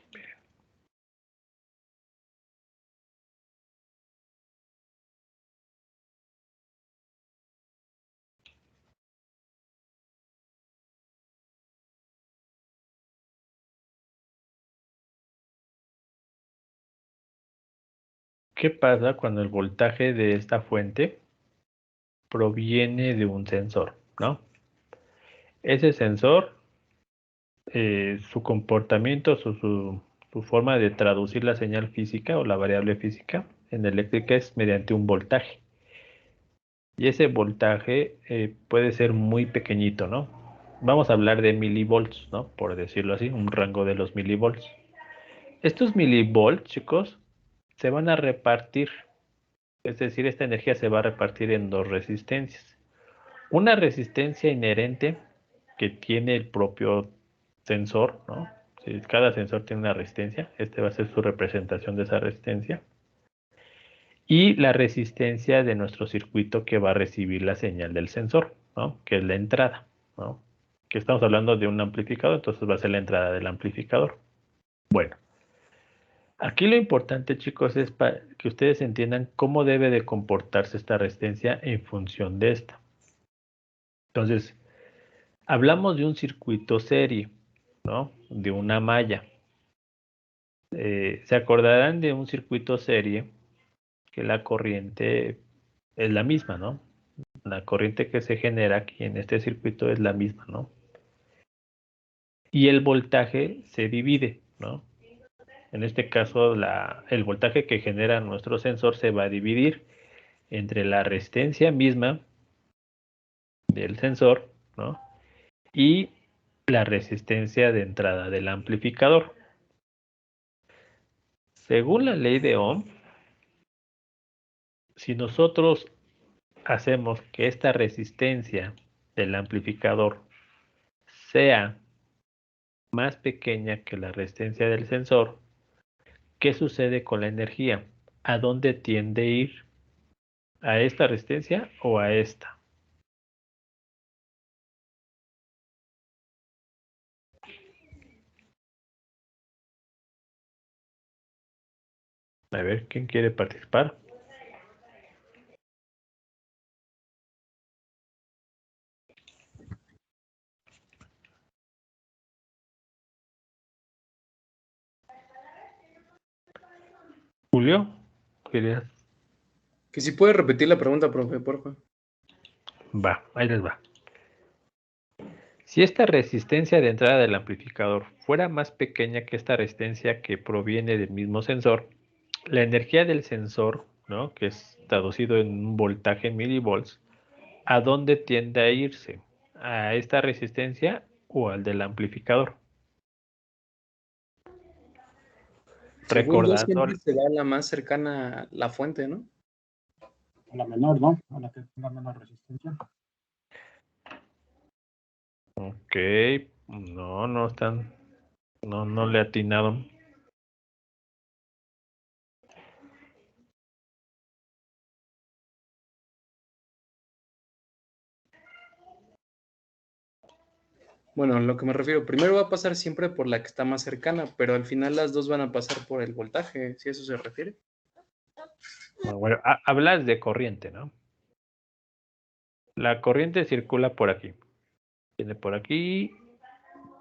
¿Qué pasa cuando el voltaje de esta fuente proviene de un sensor, ¿no? Ese sensor, su comportamiento, su forma de traducir la señal física o la variable física en eléctrica es mediante un voltaje. Y ese voltaje puede ser muy pequeñito, ¿no? Vamos a hablar de milivolts, ¿no? Por decirlo así, un rango de los milivolts. Estos milivolts, chicos, se van a repartir. Es decir, esta energía se va a repartir en 2 resistencias. Una resistencia inherente que tiene el propio sensor, ¿no? Si cada sensor tiene una resistencia, este va a ser su representación de esa resistencia. Y la resistencia de nuestro circuito que va a recibir la señal del sensor, ¿no? Que es la entrada, ¿no? Que estamos hablando de un amplificador, entonces va a ser la entrada del amplificador. Bueno, aquí lo importante, chicos, es para que ustedes entiendan cómo debe de comportarse esta resistencia en función de esta. Entonces, hablamos de un circuito serie, ¿no? De una malla. Se acordarán de un circuito serie que la corriente es la misma, ¿no? La corriente que se genera aquí en este circuito es la misma, ¿no? Y el voltaje se divide, ¿no? En este caso, el voltaje que genera nuestro sensor se va a dividir entre la resistencia misma del sensor, ¿no? Y la resistencia de entrada del amplificador. Según la ley de Ohm, si nosotros hacemos que esta resistencia del amplificador sea más pequeña que la resistencia del sensor, ¿qué sucede con la energía? ¿A dónde tiende a ir? ¿A esta resistencia o a esta? A ver, ¿quién quiere participar? Julio, ¿querías? Que si puede repetir la pregunta, profe, por favor. Va, ahí les va. Si esta resistencia de entrada del amplificador fuera más pequeña que esta resistencia que proviene del mismo sensor, la energía del sensor, ¿no? Que es traducido en un voltaje en milivolts, ¿a dónde tiende a irse? ¿A esta resistencia o al del amplificador? Según yo, Recordando, siempre se da la más cercana a la fuente, ¿no? A la menor, ¿no? A la que tenga menos resistencia. ok, no están, no le atinaron. Bueno, lo que me refiero, primero va a pasar siempre por la que está más cercana, pero al final las dos van a pasar por el voltaje, si a eso se refiere. Bueno, hablas de corriente, ¿no? La corriente circula por aquí. Viene por aquí,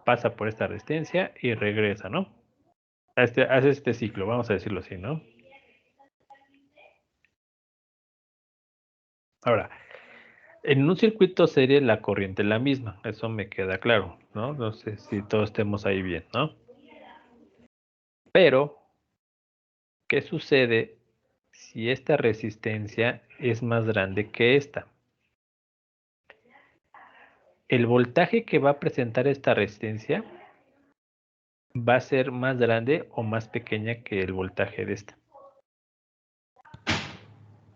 pasa por esta resistencia y regresa, ¿no? Hace este ciclo, vamos a decirlo así, ¿no? Ahora, en un circuito serie la corriente es la misma, eso me queda claro, ¿no? No sé si todos estemos ahí bien, ¿no? Pero, ¿qué sucede si esta resistencia es más grande que esta? El voltaje que va a presentar esta resistencia va a ser más grande o más pequeña que el voltaje de esta.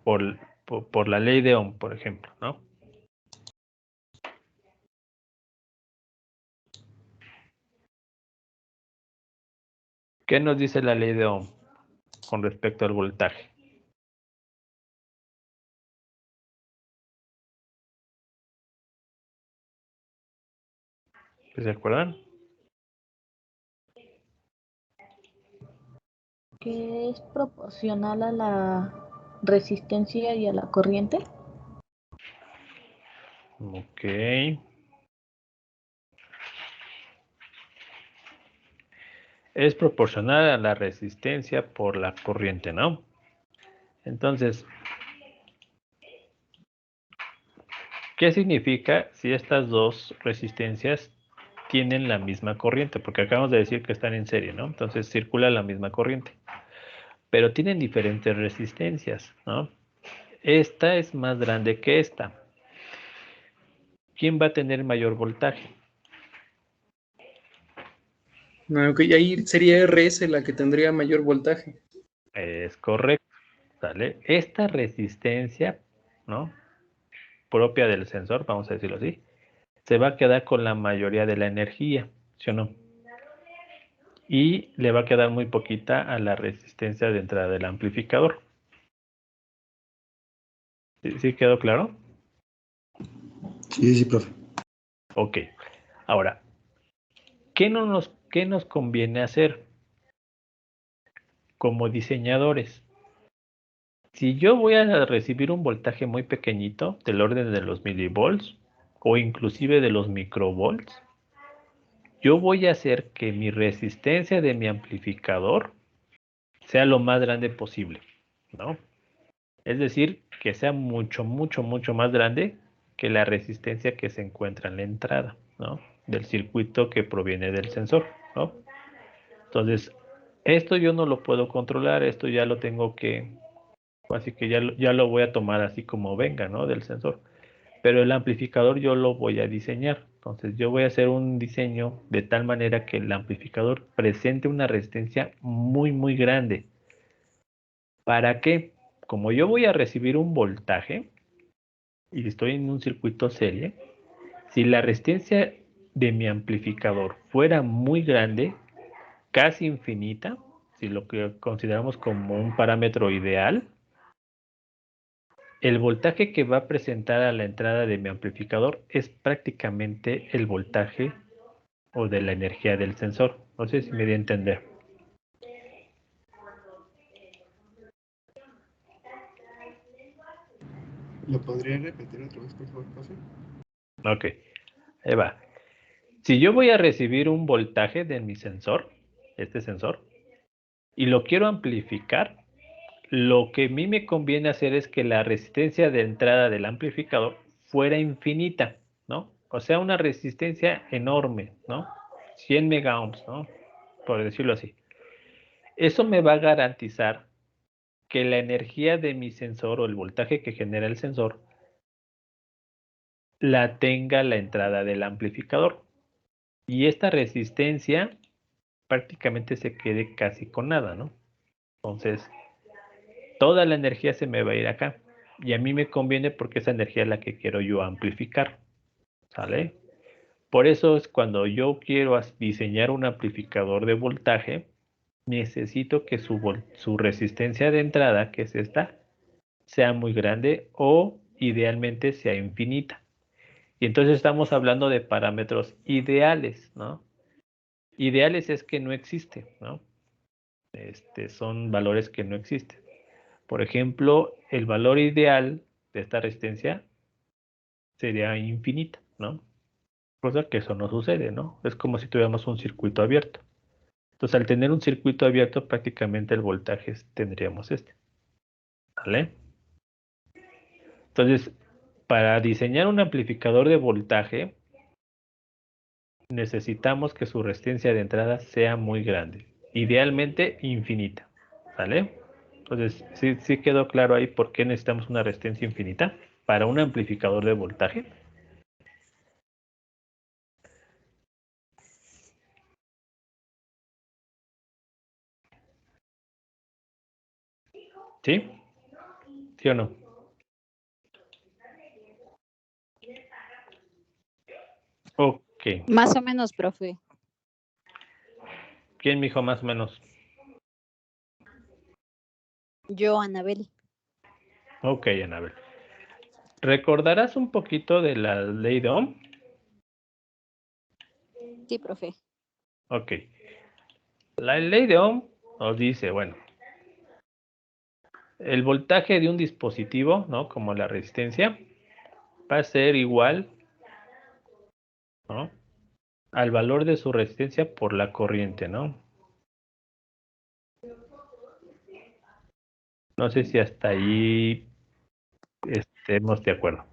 Por la ley de Ohm, por ejemplo, ¿no? ¿Qué nos dice la ley de Ohm con respecto al voltaje? ¿Se acuerdan? Que es proporcional a la resistencia y a la corriente. Ok. Es proporcional a la resistencia por la corriente, ¿no? Entonces, ¿qué significa si estas dos resistencias tienen la misma corriente? Porque acabamos de decir que están en serie, ¿no? Entonces circula la misma corriente. Pero tienen diferentes resistencias, ¿no? Esta es más grande que esta. ¿Quién va a tener mayor voltaje? No, ok, ahí sería RS la que tendría mayor voltaje. Es correcto, ¿sale? Esta resistencia, ¿no? Propia del sensor, vamos a decirlo así, se va a quedar con la mayoría de la energía, ¿sí o no? Y le va a quedar muy poquita a la resistencia de entrada del amplificador. ¿Sí quedó claro? Sí, sí, profe. Ok. Ahora, ¿qué nos conviene hacer como diseñadores? Si yo voy a recibir un voltaje muy pequeñito, del orden de los milivolts, o inclusive de los microvolts, yo voy a hacer que mi resistencia de mi amplificador sea lo más grande posible, ¿no? Es decir, que sea mucho, mucho, mucho más grande que la resistencia que se encuentra en la entrada, ¿no? Del circuito que proviene del sensor, ¿no? Entonces, esto yo no lo puedo controlar, esto ya lo tengo que, así que ya lo voy a tomar así como venga, ¿no? Del sensor. Pero el amplificador yo lo voy a diseñar. Entonces, yo voy a hacer un diseño de tal manera que el amplificador presente una resistencia muy, muy grande. ¿Para qué? Como yo voy a recibir un voltaje y estoy en un circuito serie, si la resistencia de mi amplificador fuera muy grande, casi infinita, si lo que consideramos como un parámetro ideal, el voltaje que va a presentar a la entrada de mi amplificador es prácticamente el voltaje o de la energía del sensor. No sé si me di a entender. ¿Lo podría repetir otra vez, por favor, profe? Ok, ahí va. Si yo voy a recibir un voltaje de mi sensor, este sensor, y lo quiero amplificar, lo que a mí me conviene hacer es que la resistencia de entrada del amplificador fuera infinita, ¿no? O sea, una resistencia enorme, ¿no? 100 megaohms, ¿no? Por decirlo así. Eso me va a garantizar que la energía de mi sensor o el voltaje que genera el sensor la tenga la entrada del amplificador. Y esta resistencia prácticamente se quede casi con nada, ¿no? Entonces, toda la energía se me va a ir acá. Y a mí me conviene porque esa energía es la que quiero yo amplificar, ¿sale? Por eso es cuando yo quiero diseñar un amplificador de voltaje, necesito que su resistencia de entrada, que es esta, sea muy grande o idealmente sea infinita. Y entonces estamos hablando de parámetros ideales, ¿no? Ideales es que no existe, ¿no? Son valores que no existen. Por ejemplo, el valor ideal de esta resistencia sería infinita, ¿no? Cosa que eso no sucede, ¿no? Es como si tuviéramos un circuito abierto. Entonces, al tener un circuito abierto, prácticamente el voltaje tendríamos este. ¿Vale? Entonces, para diseñar un amplificador de voltaje, necesitamos que su resistencia de entrada sea muy grande, idealmente infinita, ¿vale? Entonces, ¿sí quedó claro ahí por qué necesitamos una resistencia infinita para un amplificador de voltaje? ¿Sí? ¿Sí o no? Ok. Más o menos, profe. ¿Quién me dijo más o menos? Yo, Anabel. Ok, Anabel. ¿Recordarás un poquito de la ley de Ohm? Sí, profe. Ok. La ley de Ohm nos dice, bueno, el voltaje de un dispositivo, ¿no? Como la resistencia, va a ser igual, ¿no? Al valor de su resistencia por la corriente, ¿no? No sé si hasta ahí estemos de acuerdo.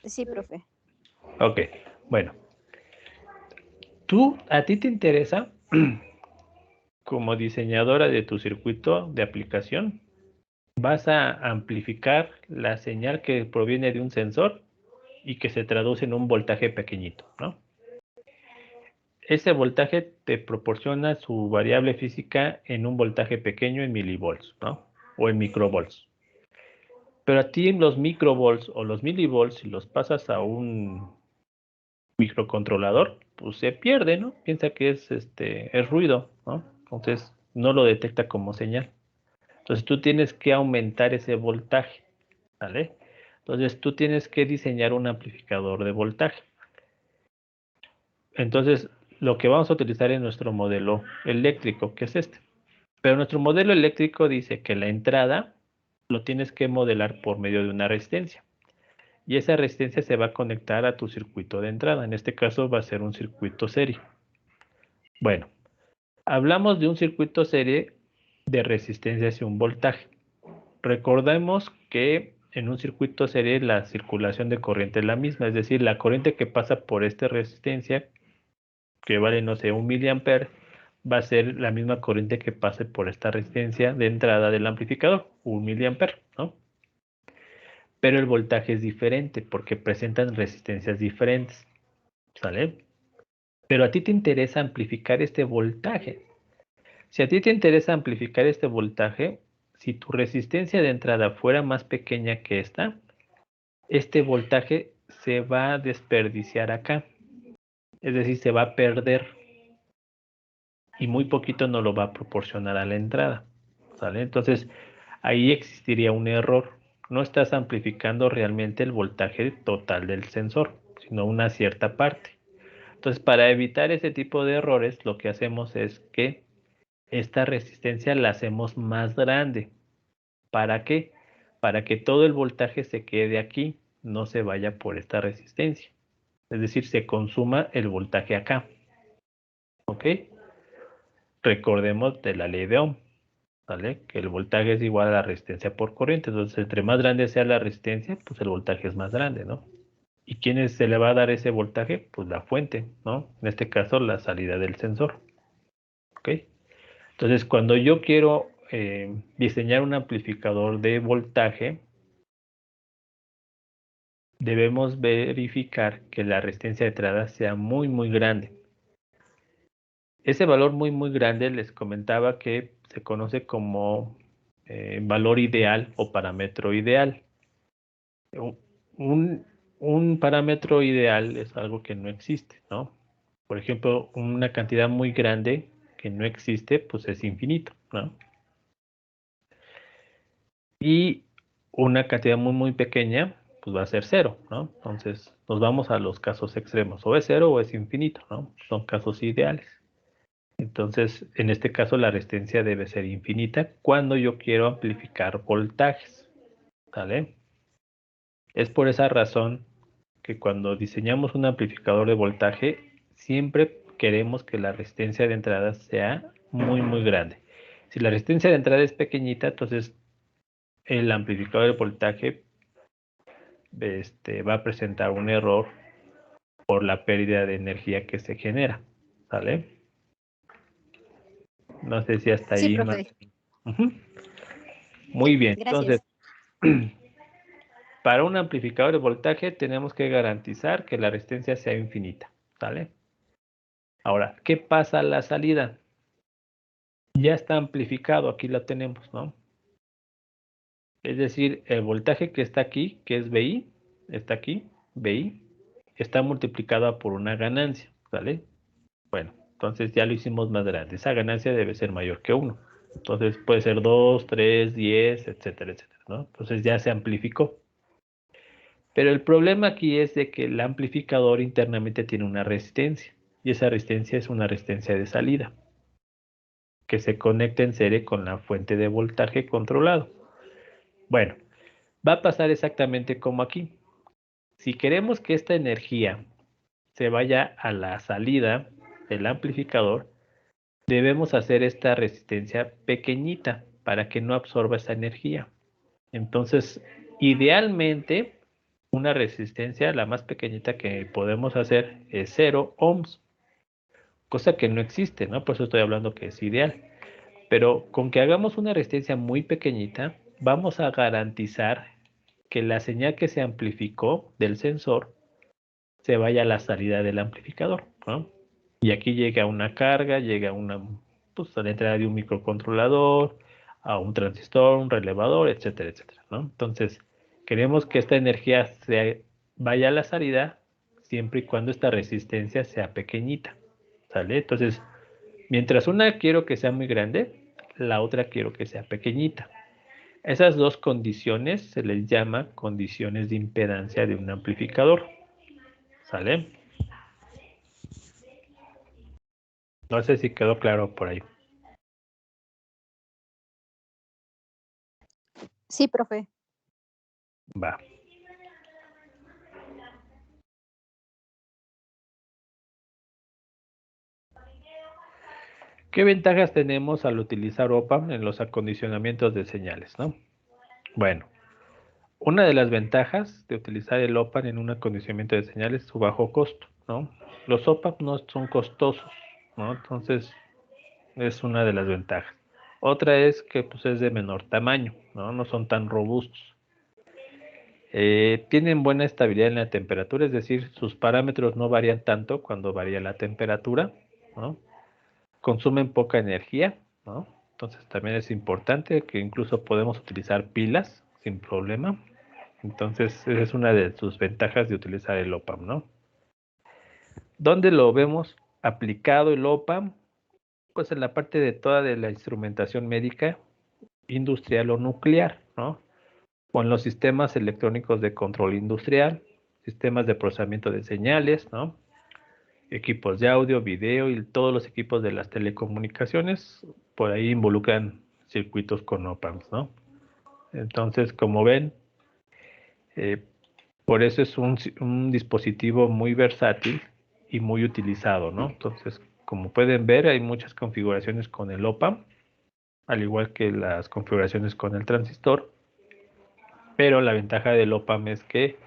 Sí, profe. Ok, bueno. ¿A ti te interesa, como diseñadora de tu circuito de aplicación, vas a amplificar la señal que proviene de un sensor y que se traduce en un voltaje pequeñito, ¿no? Ese voltaje te proporciona su variable física en un voltaje pequeño en milivolts, ¿no? O en microvolts. Pero a ti los microvolts o los milivolts, si los pasas a un microcontrolador, pues se pierde, ¿no? Piensa que es ruido, ¿no? Entonces no lo detecta como señal. Entonces tú tienes que aumentar ese voltaje, ¿vale? Entonces tú tienes que diseñar un amplificador de voltaje. Entonces lo que vamos a utilizar es nuestro modelo eléctrico, que es este. Pero nuestro modelo eléctrico dice que la entrada lo tienes que modelar por medio de una resistencia. Y esa resistencia se va a conectar a tu circuito de entrada. En este caso va a ser un circuito serie. Bueno, hablamos de un circuito serie de resistencia hacia un voltaje. Recordemos que en un circuito serie la circulación de corriente es la misma, es decir, la corriente que pasa por esta resistencia, que vale, no sé, 1 miliamper, va a ser la misma corriente que pase por esta resistencia de entrada del amplificador, 1 miliamper, ¿no? Pero el voltaje es diferente porque presentan resistencias diferentes, ¿sale? Pero a ti te interesa amplificar este voltaje. Si a ti te interesa amplificar este voltaje, si tu resistencia de entrada fuera más pequeña que esta, este voltaje se va a desperdiciar acá. Es decir, se va a perder y muy poquito nos lo va a proporcionar a la entrada, ¿sale? Entonces, ahí existiría un error. No estás amplificando realmente el voltaje total del sensor, sino una cierta parte. Entonces, para evitar ese tipo de errores, lo que hacemos es que esta resistencia la hacemos más grande. ¿Para qué? Para que todo el voltaje se quede aquí, no se vaya por esta resistencia. Es decir, se consuma el voltaje acá. ¿Ok? Recordemos de la ley de Ohm, ¿vale? Que el voltaje es igual a la resistencia por corriente. Entonces, entre más grande sea la resistencia, pues el voltaje es más grande, ¿no? ¿Y quién se le va a dar ese voltaje? Pues la fuente, ¿no? En este caso, la salida del sensor. ¿Ok? Entonces, cuando yo quiero diseñar un amplificador de voltaje, debemos verificar que la resistencia de entrada sea muy, muy grande. Ese valor muy, muy grande les comentaba que se conoce como valor ideal o parámetro ideal. Un parámetro ideal es algo que no existe, ¿no? Por ejemplo, una cantidad muy grande que no existe, pues es infinito, ¿no? Y una cantidad muy, muy pequeña, pues va a ser cero, ¿no? Entonces, nos vamos a los casos extremos. O es cero o es infinito, ¿no? Son casos ideales. Entonces, en este caso, la resistencia debe ser infinita cuando yo quiero amplificar voltajes, ¿vale? Es por esa razón que cuando diseñamos un amplificador de voltaje, siempre queremos que la resistencia de entrada sea muy, muy grande. Si la resistencia de entrada es pequeñita, entonces el amplificador de voltaje va a presentar un error por la pérdida de energía que se genera, ¿sale? No sé si hasta Sí, ahí profe. Muy bien, Gracias. entonces, para un amplificador de voltaje tenemos que garantizar que la resistencia sea infinita, ¿sale? Ahora, ¿qué pasa a la salida? Ya está amplificado, aquí lo tenemos, ¿no? Es decir, el voltaje que está aquí, que es VI, está aquí, VI, está multiplicado por una ganancia, ¿vale? Bueno, entonces ya lo hicimos más grande. Esa ganancia debe ser mayor que 1. Entonces puede ser 2, 3, 10, etcétera, etcétera, ¿no? Entonces ya se amplificó. Pero el problema aquí es de que el amplificador internamente tiene una resistencia. Y esa resistencia es una resistencia de salida, que se conecta en serie con la fuente de voltaje controlado. Bueno, va a pasar exactamente como aquí. Si queremos que esta energía se vaya a la salida del amplificador, debemos hacer esta resistencia pequeñita para que no absorba esa energía. Entonces, idealmente, una resistencia, la más pequeñita que podemos hacer es 0 ohms, cosa que no existe, ¿no? Por eso estoy hablando que es ideal. Pero con que hagamos una resistencia muy pequeñita, vamos a garantizar que la señal que se amplificó del sensor se vaya a la salida del amplificador, ¿no? Y aquí llega una carga, llega pues, a la entrada de un microcontrolador, a un transistor, un relevador, etcétera, etcétera, ¿no? Entonces, queremos que esta energía vaya a la salida siempre y cuando esta resistencia sea pequeñita, ¿sale? Entonces, mientras una quiero que sea muy grande, la otra quiero que sea pequeñita. Esas dos condiciones se les llama condiciones de impedancia de un amplificador, ¿sale? No sé si quedó claro por ahí. Sí, profe. Va. ¿Qué ventajas tenemos al utilizar OPAMP en los acondicionamientos de señales, no? Bueno, una de las ventajas de utilizar el OPAMP en un acondicionamiento de señales es su bajo costo, ¿no? Los OPAMP no son costosos, ¿no? Entonces, es una de las ventajas. Otra es que pues, es de menor tamaño, ¿no? No son tan robustos. Tienen buena estabilidad en la temperatura, es decir, sus parámetros no varían tanto cuando varía la temperatura, ¿no? Consumen poca energía, ¿no? Entonces también es importante que incluso podemos utilizar pilas sin problema. Entonces esa es una de sus ventajas de utilizar el OPAMP, ¿no? ¿Dónde lo vemos aplicado el OPAMP? Pues en la parte de toda de la instrumentación médica, industrial o nuclear, ¿no? O en los sistemas electrónicos de control industrial, sistemas de procesamiento de señales, ¿no? Equipos de audio, video y todos los equipos de las telecomunicaciones, por ahí involucran circuitos con OPAMPs, ¿no? Entonces, como ven, por eso es un dispositivo muy versátil y muy utilizado, ¿no? Entonces, como pueden ver, hay muchas configuraciones con el OPAMP, al igual que las configuraciones con el transistor, pero la ventaja del OPAMP es que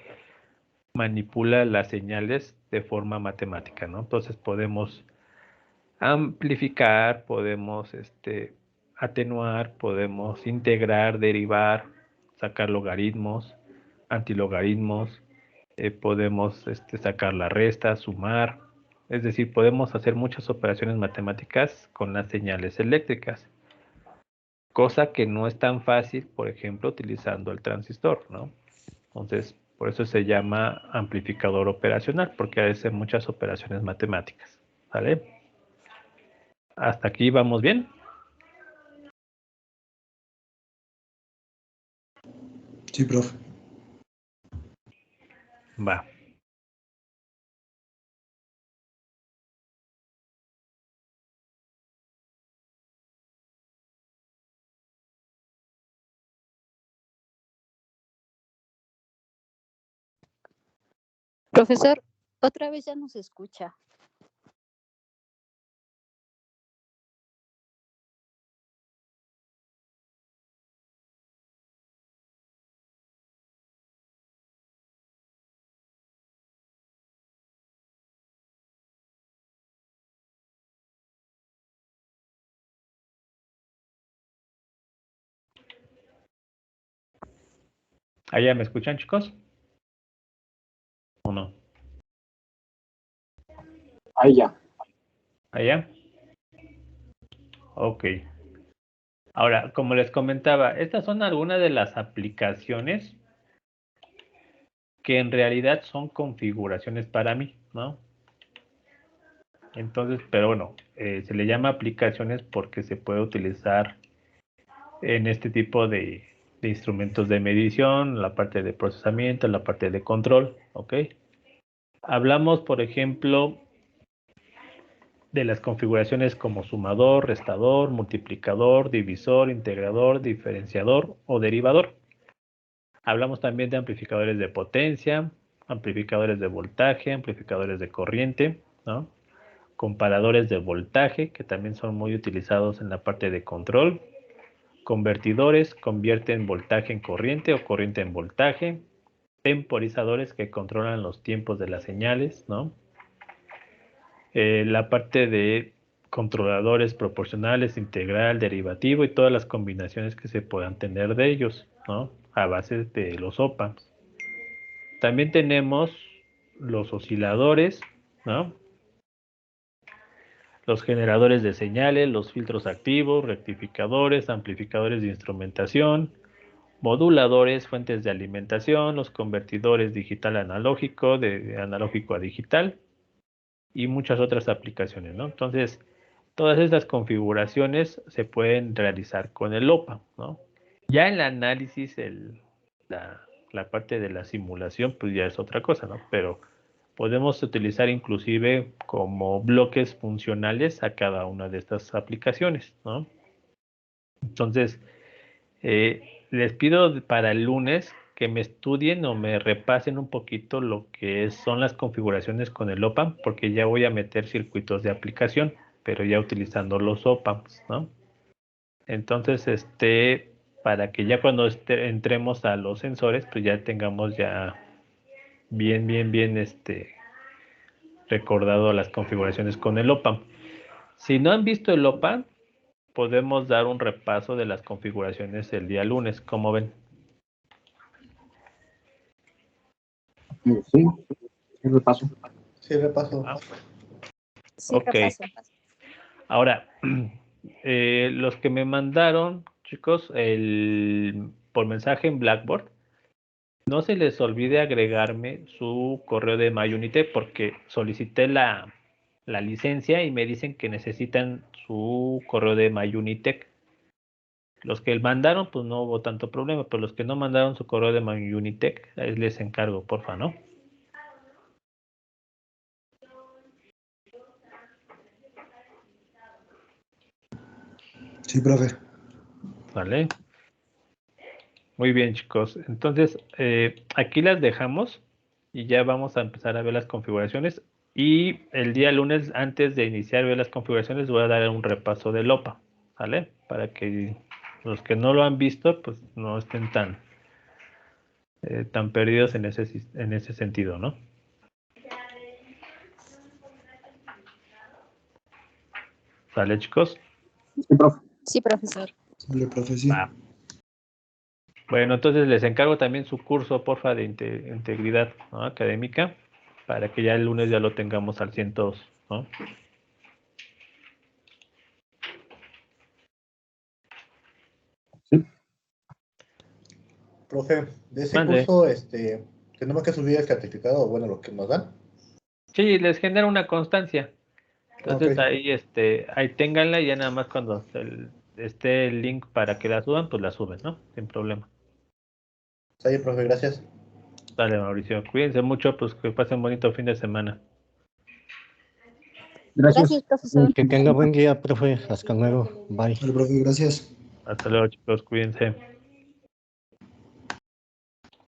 manipula las señales de forma matemática, ¿no? Entonces podemos amplificar, podemos atenuar, podemos integrar, derivar, sacar logaritmos, antilogaritmos, podemos sacar la resta, sumar, es decir, podemos hacer muchas operaciones matemáticas con las señales eléctricas, cosa que no es tan fácil, por ejemplo, utilizando el transistor, ¿no? Entonces, por eso se llama amplificador operacional, porque hace muchas operaciones matemáticas, ¿vale? ¿Hasta aquí vamos bien? Sí, profe. Va. Profesor, otra vez ya nos escucha. ¿Allá me escuchan, chicos? ¿O no? Ahí ya. ¿Allá? Ok. Ahora, como les comentaba, estas son algunas de las aplicaciones que en realidad son configuraciones para mí, ¿no? Entonces, pero bueno, se le llama aplicaciones porque se puede utilizar en este tipo de instrumentos de medición, la parte de procesamiento, la parte de control, ¿ok? Hablamos, por ejemplo, de las configuraciones como sumador, restador, multiplicador, divisor, integrador, diferenciador o derivador. Hablamos también de amplificadores de potencia, amplificadores de voltaje, amplificadores de corriente, ¿no? Comparadores de voltaje, que también son muy utilizados en la parte de control. Convertidores, convierten voltaje en corriente o corriente en voltaje. Temporizadores, que controlan los tiempos de las señales, ¿no? La parte de controladores proporcionales, integral, derivativo y todas las combinaciones que se puedan tener de ellos, ¿no? A base de los op-amps. También tenemos los osciladores, ¿no? Los generadores de señales, los filtros activos, rectificadores, amplificadores de instrumentación, moduladores, fuentes de alimentación, los convertidores digital a analógico, de analógico a digital y muchas otras aplicaciones, ¿no? Entonces, todas estas configuraciones se pueden realizar con el OPA, ¿no? Ya el análisis, la parte de la simulación, pues ya es otra cosa, ¿no? Pero podemos utilizar inclusive como bloques funcionales a cada una de estas aplicaciones, ¿no? Entonces, les pido para el lunes que me estudien o me repasen un poquito lo que son las configuraciones con el OPAMP, porque ya voy a meter circuitos de aplicación, pero ya utilizando los OPAMPs, ¿no? Entonces, para que ya cuando entremos a los sensores, pues ya tengamos ya bien recordado las configuraciones con el OPAMP. Si no han visto el OPAMP, podemos dar un repaso de las configuraciones el día lunes, ¿cómo ven? Sí, el repaso. Sí, repaso. Sí, Ok. repaso. Ahora, los que me mandaron, chicos, por mensaje en Blackboard, no se les olvide agregarme su correo de MyUnite porque solicité la licencia y me dicen que necesitan su correo de MyUnitech. Los que mandaron, pues no hubo tanto problema, pero los que no mandaron su correo de MyUnitech, ahí les encargo, porfa, ¿no? Sí, profe. Vale. Muy bien, chicos. Entonces, aquí las dejamos y ya vamos a empezar a ver las configuraciones. Y el día lunes, antes de iniciar a ver las configuraciones, voy a dar un repaso del OPA, ¿vale? Para que los que no lo han visto, pues no estén tan perdidos en ese sentido, ¿no? ¿Vale, chicos? Sí, profe. Sí, profesor. Sale, profe, sí. Va. Bueno, entonces les encargo también su curso, porfa, de integridad, ¿no? Académica, para que ya el lunes ya lo tengamos al 102, ¿no? Sí. Profe, de ese Mande. curso, tenemos que subir el certificado, bueno, lo que nos dan. Sí, les genera una constancia. Entonces Ok. ahí ténganla y ya nada más cuando esté el link para que la suban, pues la suben, ¿no? Sin problema. Está bien, profe, gracias. Dale, Mauricio. Cuídense mucho, pues que pasen un bonito fin de semana. Gracias. Gracias, profesor. Que tenga buen día, profe. Hasta luego. Bye. Sale, profe, gracias. Hasta luego, chicos. Cuídense.